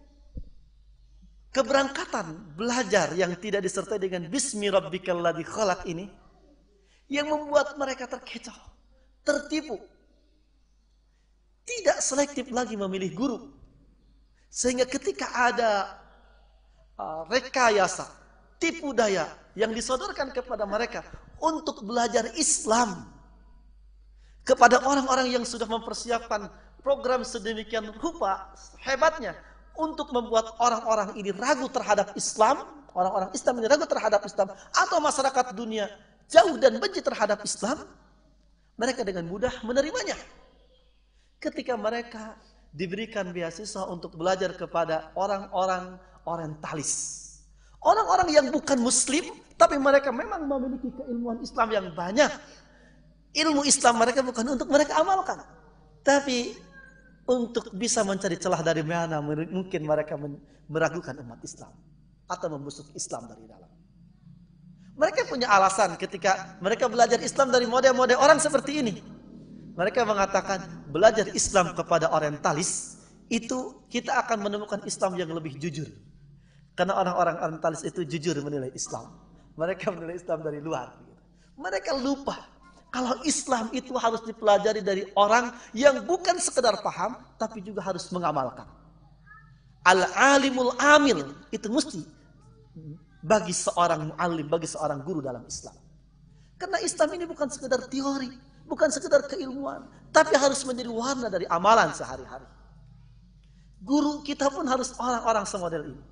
keberangkatan belajar yang tidak disertai dengan bismi rabbikal ladzi khalaq ini, yang membuat mereka terkecoh, tertipu, tidak selektif lagi memilih guru, sehingga ketika ada rekayasa, tipu daya yang disodorkan kepada mereka untuk belajar Islam kepada orang-orang yang sudah mempersiapkan program sedemikian rupa hebatnya untuk membuat orang-orang ini ragu terhadap Islam, orang-orang Islam ini ragu terhadap Islam, atau masyarakat dunia jauh dan benci terhadap Islam, mereka dengan mudah menerimanya. Ketika mereka diberikan beasiswa untuk belajar kepada orang-orang orientalis, Orang-orang yang bukan muslim, tapi mereka memang memiliki keilmuan Islam yang banyak. Ilmu Islam mereka bukan untuk mereka amalkan, tapi untuk bisa mencari celah dari mana mungkin mereka meragukan umat Islam atau membusuk Islam dari dalam. Mereka punya alasan ketika mereka belajar Islam dari model-model orang seperti ini. Mereka mengatakan belajar Islam kepada orientalis itu kita akan menemukan Islam yang lebih jujur. Karena orang-orang orientalis itu jujur menilai Islam. Mereka menilai Islam dari luar. Mereka lupa kalau Islam itu harus dipelajari dari orang yang bukan sekedar paham, tapi juga harus mengamalkan. Al-alimul amil itu mesti bagi seorang muallim, bagi seorang guru dalam Islam. Karena Islam ini bukan sekedar teori, bukan sekedar keilmuan, tapi harus menjadi warna dari amalan sehari-hari. Guru kita pun harus orang-orang semodel ini.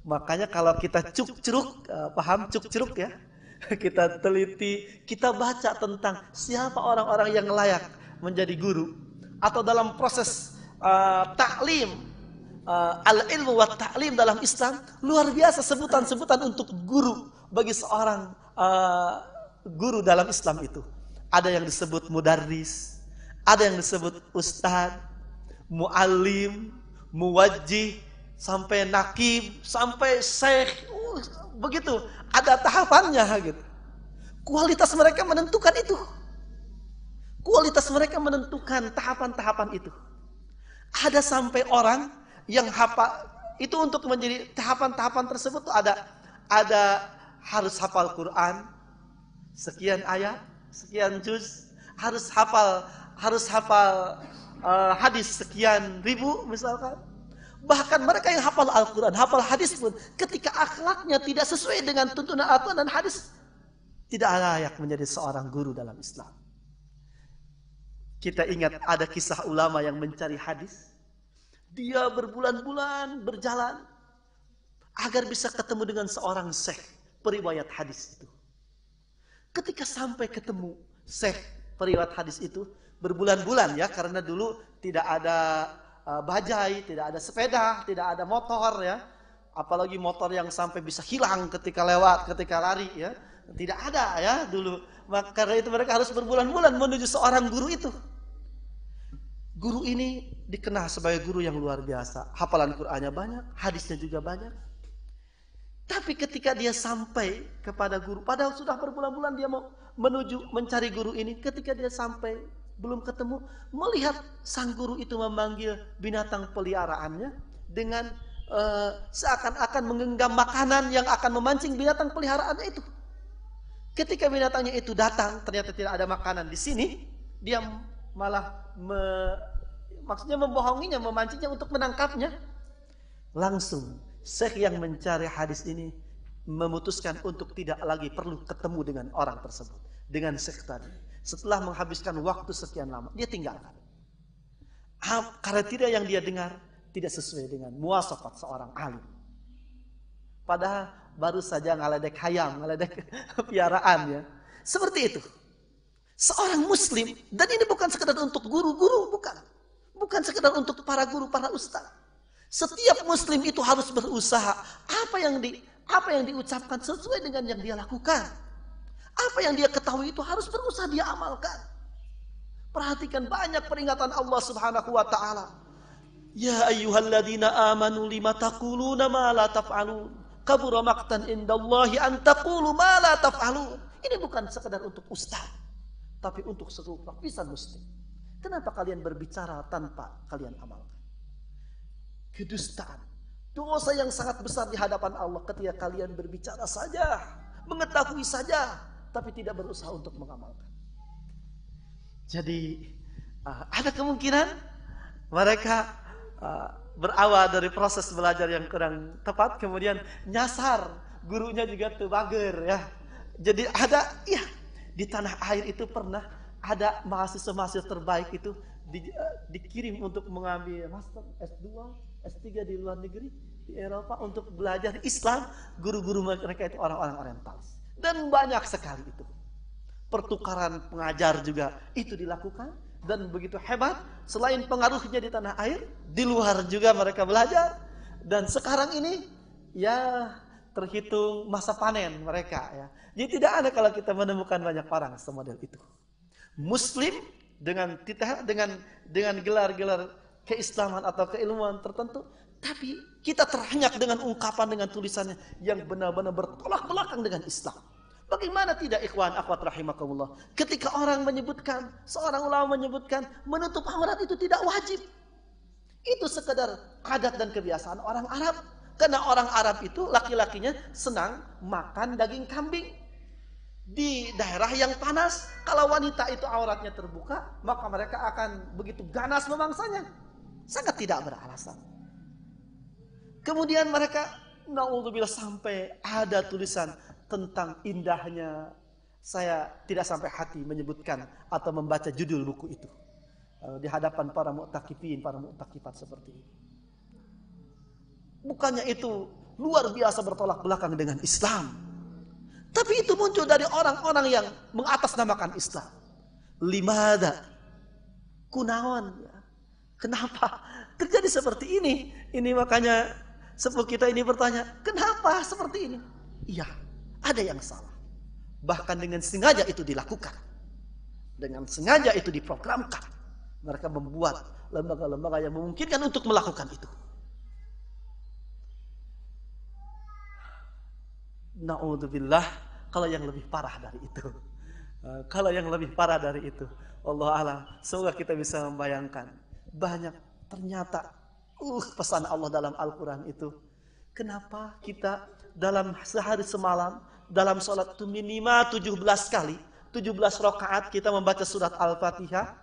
Makanya kalau kita cuk-ceruk, paham cuk-ceruk ya? Kita teliti, kita baca tentang siapa orang-orang yang layak menjadi guru. Atau dalam proses ta'lim, al-ilmu wa ta'lim dalam Islam, luar biasa sebutan-sebutan untuk guru bagi seorang guru dalam Islam itu. Ada yang disebut mudarris, ada yang disebut ustadz, muallim, muwajjih, sampai nakib, sampai syekh, begitu. Ada tahapannya gitu. Kualitas mereka menentukan itu. Kualitas mereka menentukan tahapan-tahapan itu. Ada sampai orang yang hafal itu untuk menjadi tahapan-tahapan tersebut tuh ada harus hafal Quran sekian ayat, sekian juz, harus hafal hadis sekian ribu misalkan. Bahkan mereka yang hafal Al-Quran, hafal hadis pun, ketika akhlaknya tidak sesuai dengan tuntunan Al-Quran dan hadis, tidak layak menjadi seorang guru dalam Islam. Kita ingat ada kisah ulama yang mencari hadis. Dia berbulan-bulan berjalan agar bisa ketemu dengan seorang syekh periwayat hadis itu. Ketika sampai ketemu syekh periwayat hadis itu, berbulan-bulan ya, karena dulu tidak ada bajai, tidak ada sepeda, tidak ada motor ya. Apalagi motor yang sampai bisa hilang ketika lewat, ketika lari ya. Tidak ada ya dulu. Maka karena itu mereka harus berbulan-bulan menuju seorang guru itu. Guru ini dikenal sebagai guru yang luar biasa. Hafalan Qur'annya banyak, hadisnya juga banyak. Tapi ketika dia sampai kepada guru, padahal sudah berbulan-bulan dia mau menuju mencari guru ini, ketika dia sampai belum ketemu, melihat sang guru itu memanggil binatang peliharaannya dengan seakan-akan menggenggam makanan yang akan memancing binatang peliharaannya itu. Ketika binatangnya itu datang, ternyata tidak ada makanan di sini, dia malah maksudnya membohonginya, memancingnya untuk menangkapnya. Langsung syekh yang mencari hadis ini memutuskan untuk tidak lagi perlu ketemu dengan orang tersebut, dengan syekh tadi. Setelah menghabiskan waktu sekian lama, dia tinggalkan. Karena tidak yang dia dengar tidak sesuai dengan muwasafat seorang alim. Padahal baru saja ngaledek hayam, ngaledek piaraan ya. Seperti itu. Seorang muslim, dan ini bukan sekedar untuk guru-guru, bukan. Bukan sekedar untuk para guru, para ustaz. Setiap muslim itu harus berusaha apa yang diucapkan sesuai dengan yang dia lakukan. Apa yang dia ketahui itu harus berusaha dia amalkan. Perhatikan banyak peringatan Allah Subhanahu wa taala. Ya ayyuhalladzina amanu lima taquluna ma la taf'alun. Kabura maqtan indallahi an taqulu ma la taf'alun. Ini bukan sekedar untuk ustaz, tapi untuk seluruh lapisan muslim. Kenapa kalian berbicara tanpa kalian amalkan? Kedustaan. Dosa yang sangat besar di hadapan Allah ketika kalian berbicara saja, mengetahui saja, tapi tidak berusaha untuk mengamalkan. Jadi ada kemungkinan mereka berawal dari proses belajar yang kurang tepat, kemudian nyasar, gurunya juga tebager ya. Jadi ada ya di tanah air itu pernah ada mahasiswa-mahasiswa terbaik itu dikirim untuk mengambil master S2, S3 di luar negeri, di Eropa untuk belajar Islam. Guru-guru mereka itu orang-orang orientalis. Dan banyak sekali itu. Pertukaran pengajar juga itu dilakukan. Dan begitu hebat. Selain pengaruhnya di tanah air, di luar juga mereka belajar. Dan sekarang ini, ya terhitung masa panen mereka ya. Jadi tidak ada kalau kita menemukan banyak orang semodel itu. Muslim dengan gelar-gelar keislaman atau keilmuan tertentu, tapi kita terhenyak dengan ungkapan, dengan tulisannya yang benar-benar bertolak belakang dengan Islam. Bagaimana tidak ikhwan akhwat rahimakumullah, ketika orang menyebutkan, seorang ulama menyebutkan menutup aurat itu tidak wajib. Itu sekedar adat dan kebiasaan orang Arab. Karena orang Arab itu laki-lakinya senang makan daging kambing. Di daerah yang panas, kalau wanita itu auratnya terbuka, maka mereka akan begitu ganas memangsanya. Sangat tidak beralasan. Kemudian mereka, naudzubillah, sampai ada tulisan tentang indahnya. Saya tidak sampai hati menyebutkan atau membaca judul buku itu di hadapan para mu'takifin, para mu'takifat seperti ini. Bukannya itu luar biasa bertolak belakang dengan Islam. Tapi itu muncul dari orang-orang yang mengatasnamakan Islam. Limada? Kunaon? Kenapa terjadi seperti ini? Ini makanya sepuh kita ini bertanya, kenapa seperti ini? Iya, ada yang salah. Bahkan dengan sengaja itu dilakukan. Dengan sengaja itu diprogramkan. Mereka membuat lembaga-lembaga yang memungkinkan untuk melakukan itu. Na'udzubillah, kalau yang lebih parah dari itu. Kalau yang lebih parah dari itu, Allah alam, semoga kita bisa membayangkan. Banyak ternyata pesan Allah dalam Al-Quran itu. Kenapa kita dalam sehari semalam, dalam sholat itu minimal 17 kali, 17 rakaat kita membaca surat Al-Fatihah.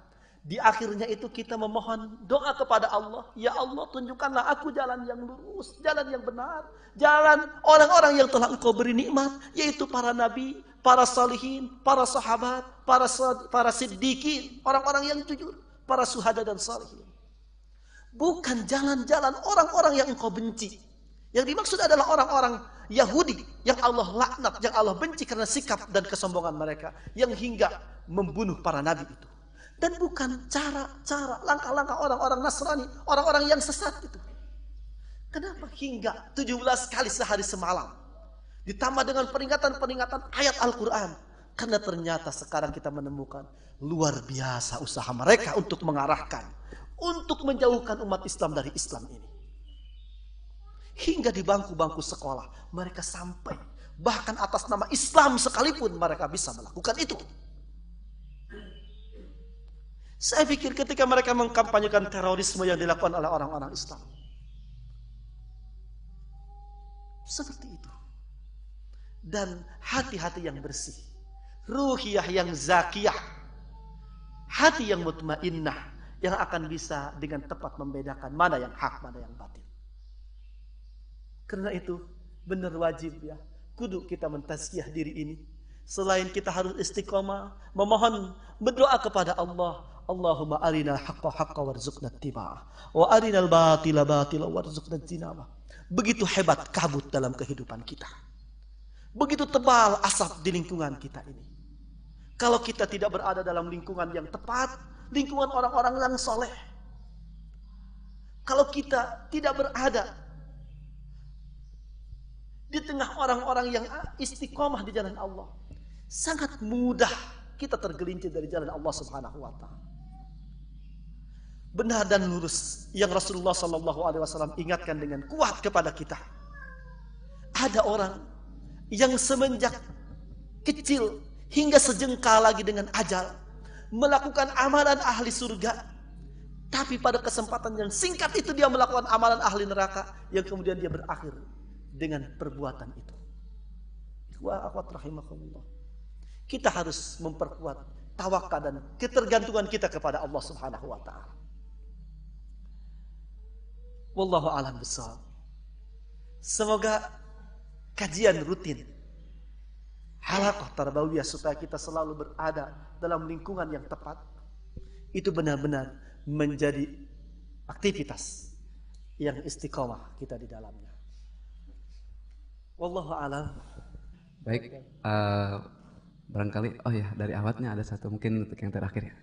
Di akhirnya itu kita memohon doa kepada Allah. Ya Allah, tunjukkanlah aku jalan yang lurus, jalan yang benar. Jalan orang-orang yang telah Engkau beri nikmat, yaitu para nabi, para salihin, para sahabat, para siddiqin, orang-orang yang jujur, para syuhada dan salihin. Bukan jalan-jalan orang-orang yang Engkau benci. Yang dimaksud adalah orang-orang Yahudi yang Allah laknat, yang Allah benci karena sikap dan kesombongan mereka, yang hingga membunuh para nabi itu. Dan bukan cara-cara, langkah-langkah orang-orang Nasrani, orang-orang yang sesat itu. Kenapa hingga 17 kali sehari semalam? Ditambah dengan peringatan-peringatan ayat Al-Quran. Karena ternyata sekarang kita menemukan luar biasa usaha mereka untuk mengarahkan, untuk menjauhkan umat Islam dari Islam ini. Hingga di bangku-bangku sekolah, mereka sampai, bahkan atas nama Islam sekalipun mereka bisa melakukan itu. Saya pikir ketika mereka mengkampanyekan terorisme yang dilakukan oleh orang-orang Islam, seperti itu. Dan hati-hati yang bersih, ruhiyah yang zakiyah, hati yang mutmainnah, yang akan bisa dengan tepat membedakan mana yang hak, mana yang batil. Karena itu benar wajib ya, kudu kita mentazkiyah diri ini. Selain kita harus istiqomah, memohon, berdoa kepada Allah. Allahumma arinal haqqa haqqa warzuqna ittiba'ah wa arinal batila batila warzuqna ijtinabah. Begitu hebat kabut dalam kehidupan kita. Begitu tebal asap di lingkungan kita ini. Kalau kita tidak berada dalam lingkungan yang tepat, lingkungan orang-orang yang soleh. Kalau kita tidak berada di tengah orang-orang yang istiqomah di jalan Allah, sangat mudah kita tergelincir dari jalan Allah Subhanahu wa taala. Benar dan lurus yang Rasulullah SAW ingatkan dengan kuat kepada kita. Ada orang yang semenjak kecil hingga sejengkal lagi dengan ajal melakukan amalan ahli surga, tapi pada kesempatan yang singkat itu dia melakukan amalan ahli neraka yang kemudian dia berakhir dengan perbuatan itu. Wa akhwat rahimakumullah. Kita harus memperkuat tawakal dan ketergantungan kita kepada Allah Subhanahu wa taala. Wallahu a'lam bishawab. Semoga kajian rutin halaqah tarbawiyah supaya kita selalu berada dalam lingkungan yang tepat itu benar-benar menjadi aktivitas yang istiqomah kita di dalamnya. Wallahu a'lam. Baik, barangkali dari awatnya ada satu mungkin untuk yang terakhir ya.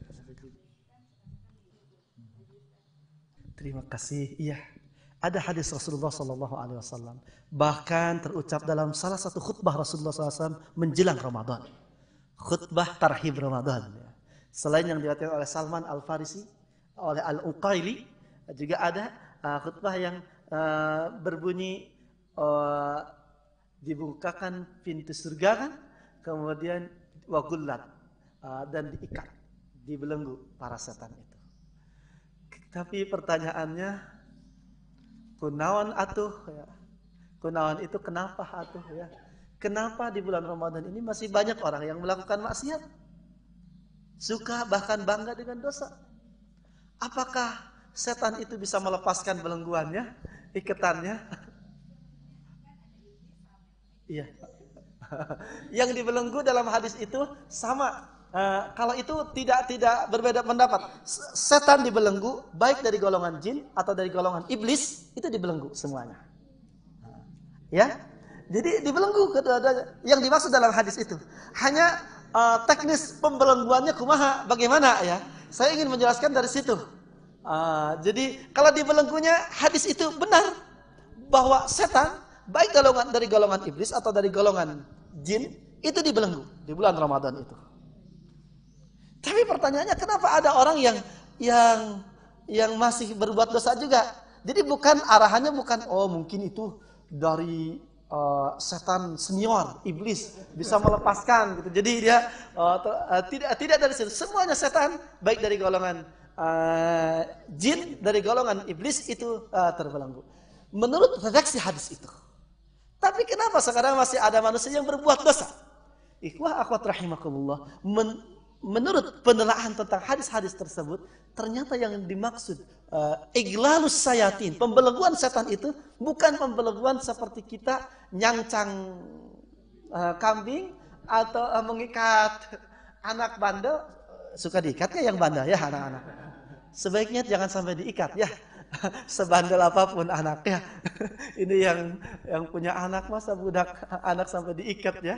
Terima kasih. Iya. Ada hadis Rasulullah SAW, bahkan terucap dalam salah satu khutbah Rasulullah SAW menjelang Ramadan. Khutbah tarhib Ramadan. Selain yang diriwayatkan oleh Salman Al-Farisi, oleh Al-Uqaili, juga ada khutbah yang berbunyi dibukakan pintu surga kan, kemudian wagullat dan diikat, dibelenggu para setan itu. Tapi pertanyaannya, kunaon atuh ya. Kunaon itu kenapa atuh ya? Kenapa di bulan Ramadan ini masih banyak orang yang melakukan maksiat? Suka bahkan bangga dengan dosa. Apakah setan itu bisa melepaskan belengguannya, iketannya? Iya. Yang dibelenggu dalam hadis itu sama. Kalau itu tidak berbeda pendapat. Setan dibelenggu baik dari golongan jin atau dari golongan iblis, itu dibelenggu semuanya. Ya. Jadi dibelenggu kedua-duanya. Yang dimaksud dalam hadis itu hanya teknis pembelengguannya kumaha, bagaimana ya? Saya ingin menjelaskan dari situ. Jadi kalau dibelenggunya hadis itu benar bahwa setan baik dari golongan iblis atau dari golongan jin itu dibelenggu di bulan Ramadan itu. Tapi pertanyaannya, kenapa ada orang yang masih berbuat dosa juga? Jadi arahannya bukan mungkin itu dari setan senior iblis bisa melepaskan gitu. Jadi dia tidak dari situ. Semuanya setan baik dari golongan jin, dari golongan iblis itu terbelenggu. Menurut redaksi hadis itu. Tapi kenapa sekarang masih ada manusia yang berbuat dosa? Ikhwah akhwat rahimakumullah, menurut penelaahan tentang hadis-hadis tersebut, ternyata yang dimaksud iglalus sayatin, pembelengguan setan itu bukan pembelengguan seperti kita nyangcang kambing atau mengikat anak bandel. Suka diikat ya yang bandel ya anak-anak. Sebaiknya jangan sampai diikat ya. Sebandel apapun anaknya. Ini yang punya anak, masa budak anak sampai diikat ya.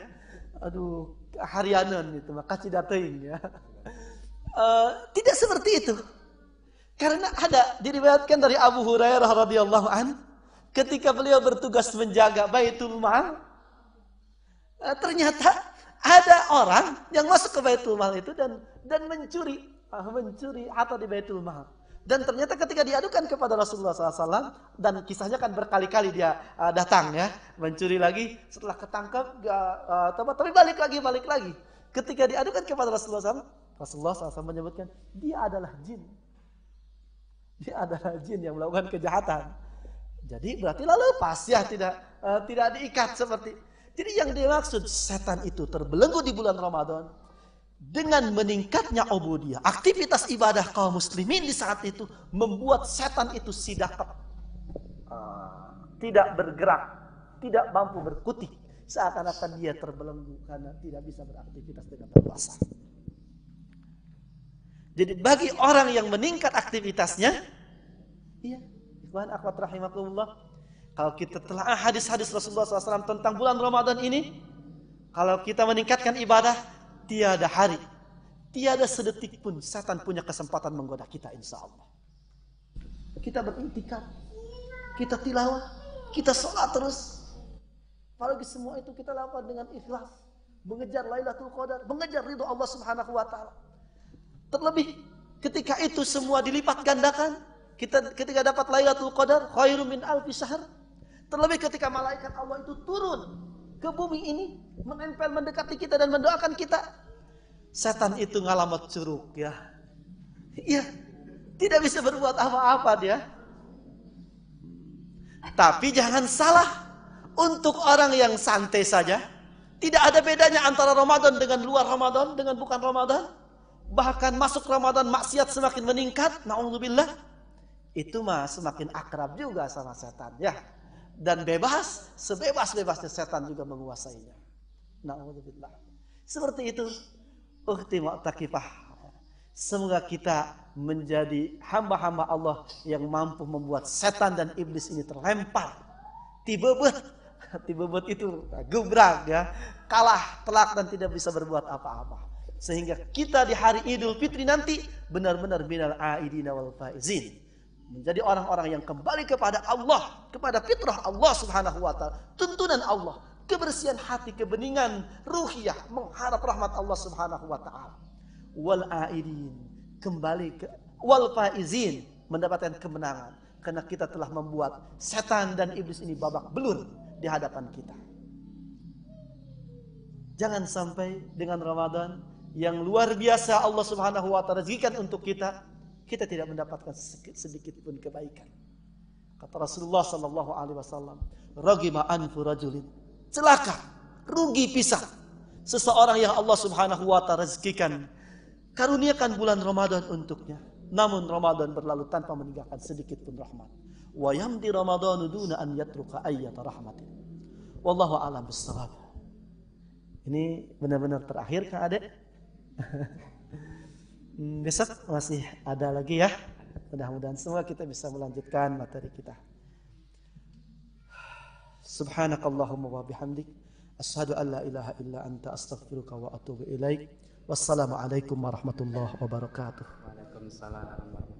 Aduh, harianan itu maka cidateing ya. Tidak seperti itu. Karena ada diriwayatkan dari Abu Hurairah radhiyallahu an, ketika beliau bertugas menjaga Baitul Mal, ternyata ada orang yang masuk ke Baitul Mal itu dan mencuri harta di Baitul Mal. Dan ternyata ketika diadukan kepada Rasulullah SAW, dan kisahnya kan berkali-kali dia datang ya, mencuri lagi, setelah ketangkap, tapi balik lagi. Ketika diadukan kepada Rasulullah SAW menyebutkan, dia adalah jin. Dia adalah jin yang melakukan kejahatan. Jadi berarti lepas ya, tidak diikat seperti. Jadi yang dimaksud setan itu terbelenggu di bulan Ramadan, dengan meningkatnya ubudiyah, aktivitas ibadah kaum muslimin di saat itu membuat setan itu sidakat, tidak bergerak, tidak mampu berkutik, seakan-akan dia terbelenggu karena tidak bisa beraktivitas dengan leluasa. Jadi bagi orang yang meningkat aktivitasnya, iya, ikhwan akhwat rahimakumullah, kalau kita telah hadis-hadis Rasulullah SAW tentang bulan Ramadan ini, kalau kita meningkatkan ibadah, tiada hari, tiada sedetik pun setan punya kesempatan menggoda kita, insya Allah. Kita beriktikaf, kita tilawah, kita sholat terus. Apalagi semua itu kita lakukan dengan ikhlas, mengejar Lailatul Qadar, mengejar ridho Allah Subhanahu wa taala. Terlebih ketika itu semua dilipat gandakan, ketika dapat Lailatul Qadar khairum min alfi syahr. Terlebih ketika malaikat Allah itu turun ke bumi ini, menempel mendekati kita dan mendoakan kita. Setan itu ngalamat curug ya. Iya, tidak bisa berbuat apa-apa dia. Tapi jangan salah, untuk orang yang santai saja, tidak ada bedanya antara Ramadan dengan luar Ramadan, dengan bukan Ramadan. Bahkan masuk Ramadan maksiat semakin meningkat, na'udzubillah. Itu mah semakin akrab juga sama setan ya. Dan bebas, sebebas-bebasnya setan juga menguasainya. Na'udzubillah. Seperti itu, ukhti mu'takifah. Semoga kita menjadi hamba-hamba Allah yang mampu membuat setan dan iblis ini terlempar. Tibebet itu gubrak ya, kalah, telak dan tidak bisa berbuat apa-apa. Sehingga kita di hari Idul Fitri nanti benar-benar minal aidina wal faizin. menjadi orang-orang yang kembali kepada Allah, kepada fitrah Allah Subhanahu wa taala, tuntunan Allah, kebersihan hati, kebeningan ruhiyah, mengharap rahmat Allah Subhanahu wa taala. Wal aidin, kembali ke wal faizin, mendapatkan kemenangan karena kita telah membuat setan dan iblis ini babak belur di hadapan kita. Jangan sampai dengan Ramadan yang luar biasa Allah Subhanahu wa taala rezekikan untuk kita tidak mendapatkan sedikit pun kebaikan. Kata Rasulullah sallallahu alaihi wasallam, "Ragima anfu rajulin." Celaka, rugi pisan seseorang yang Allah Subhanahu wa taala rezekikan, karuniakan bulan Ramadan untuknya, namun Ramadan berlalu tanpa meninggalkan sedikit pun rahmat. Wa yamdi Ramadanu duna an yatruka ayyata rahmatin. Wallahu a'lam bissawab. Ini benar-benar terakhir Kak Ade. Besok masih ada lagi ya. Mudah-mudahan semua kita bisa melanjutkan materi kita. Subhanakallahumma wa bihamdik, asyhadu an la ilaha illa anta, astaghfiruka wa atubu ilaik. Wassalamualaikum warahmatullahi wabarakatuh. Waalaikumsalam warahmatullahi wabarakatuh.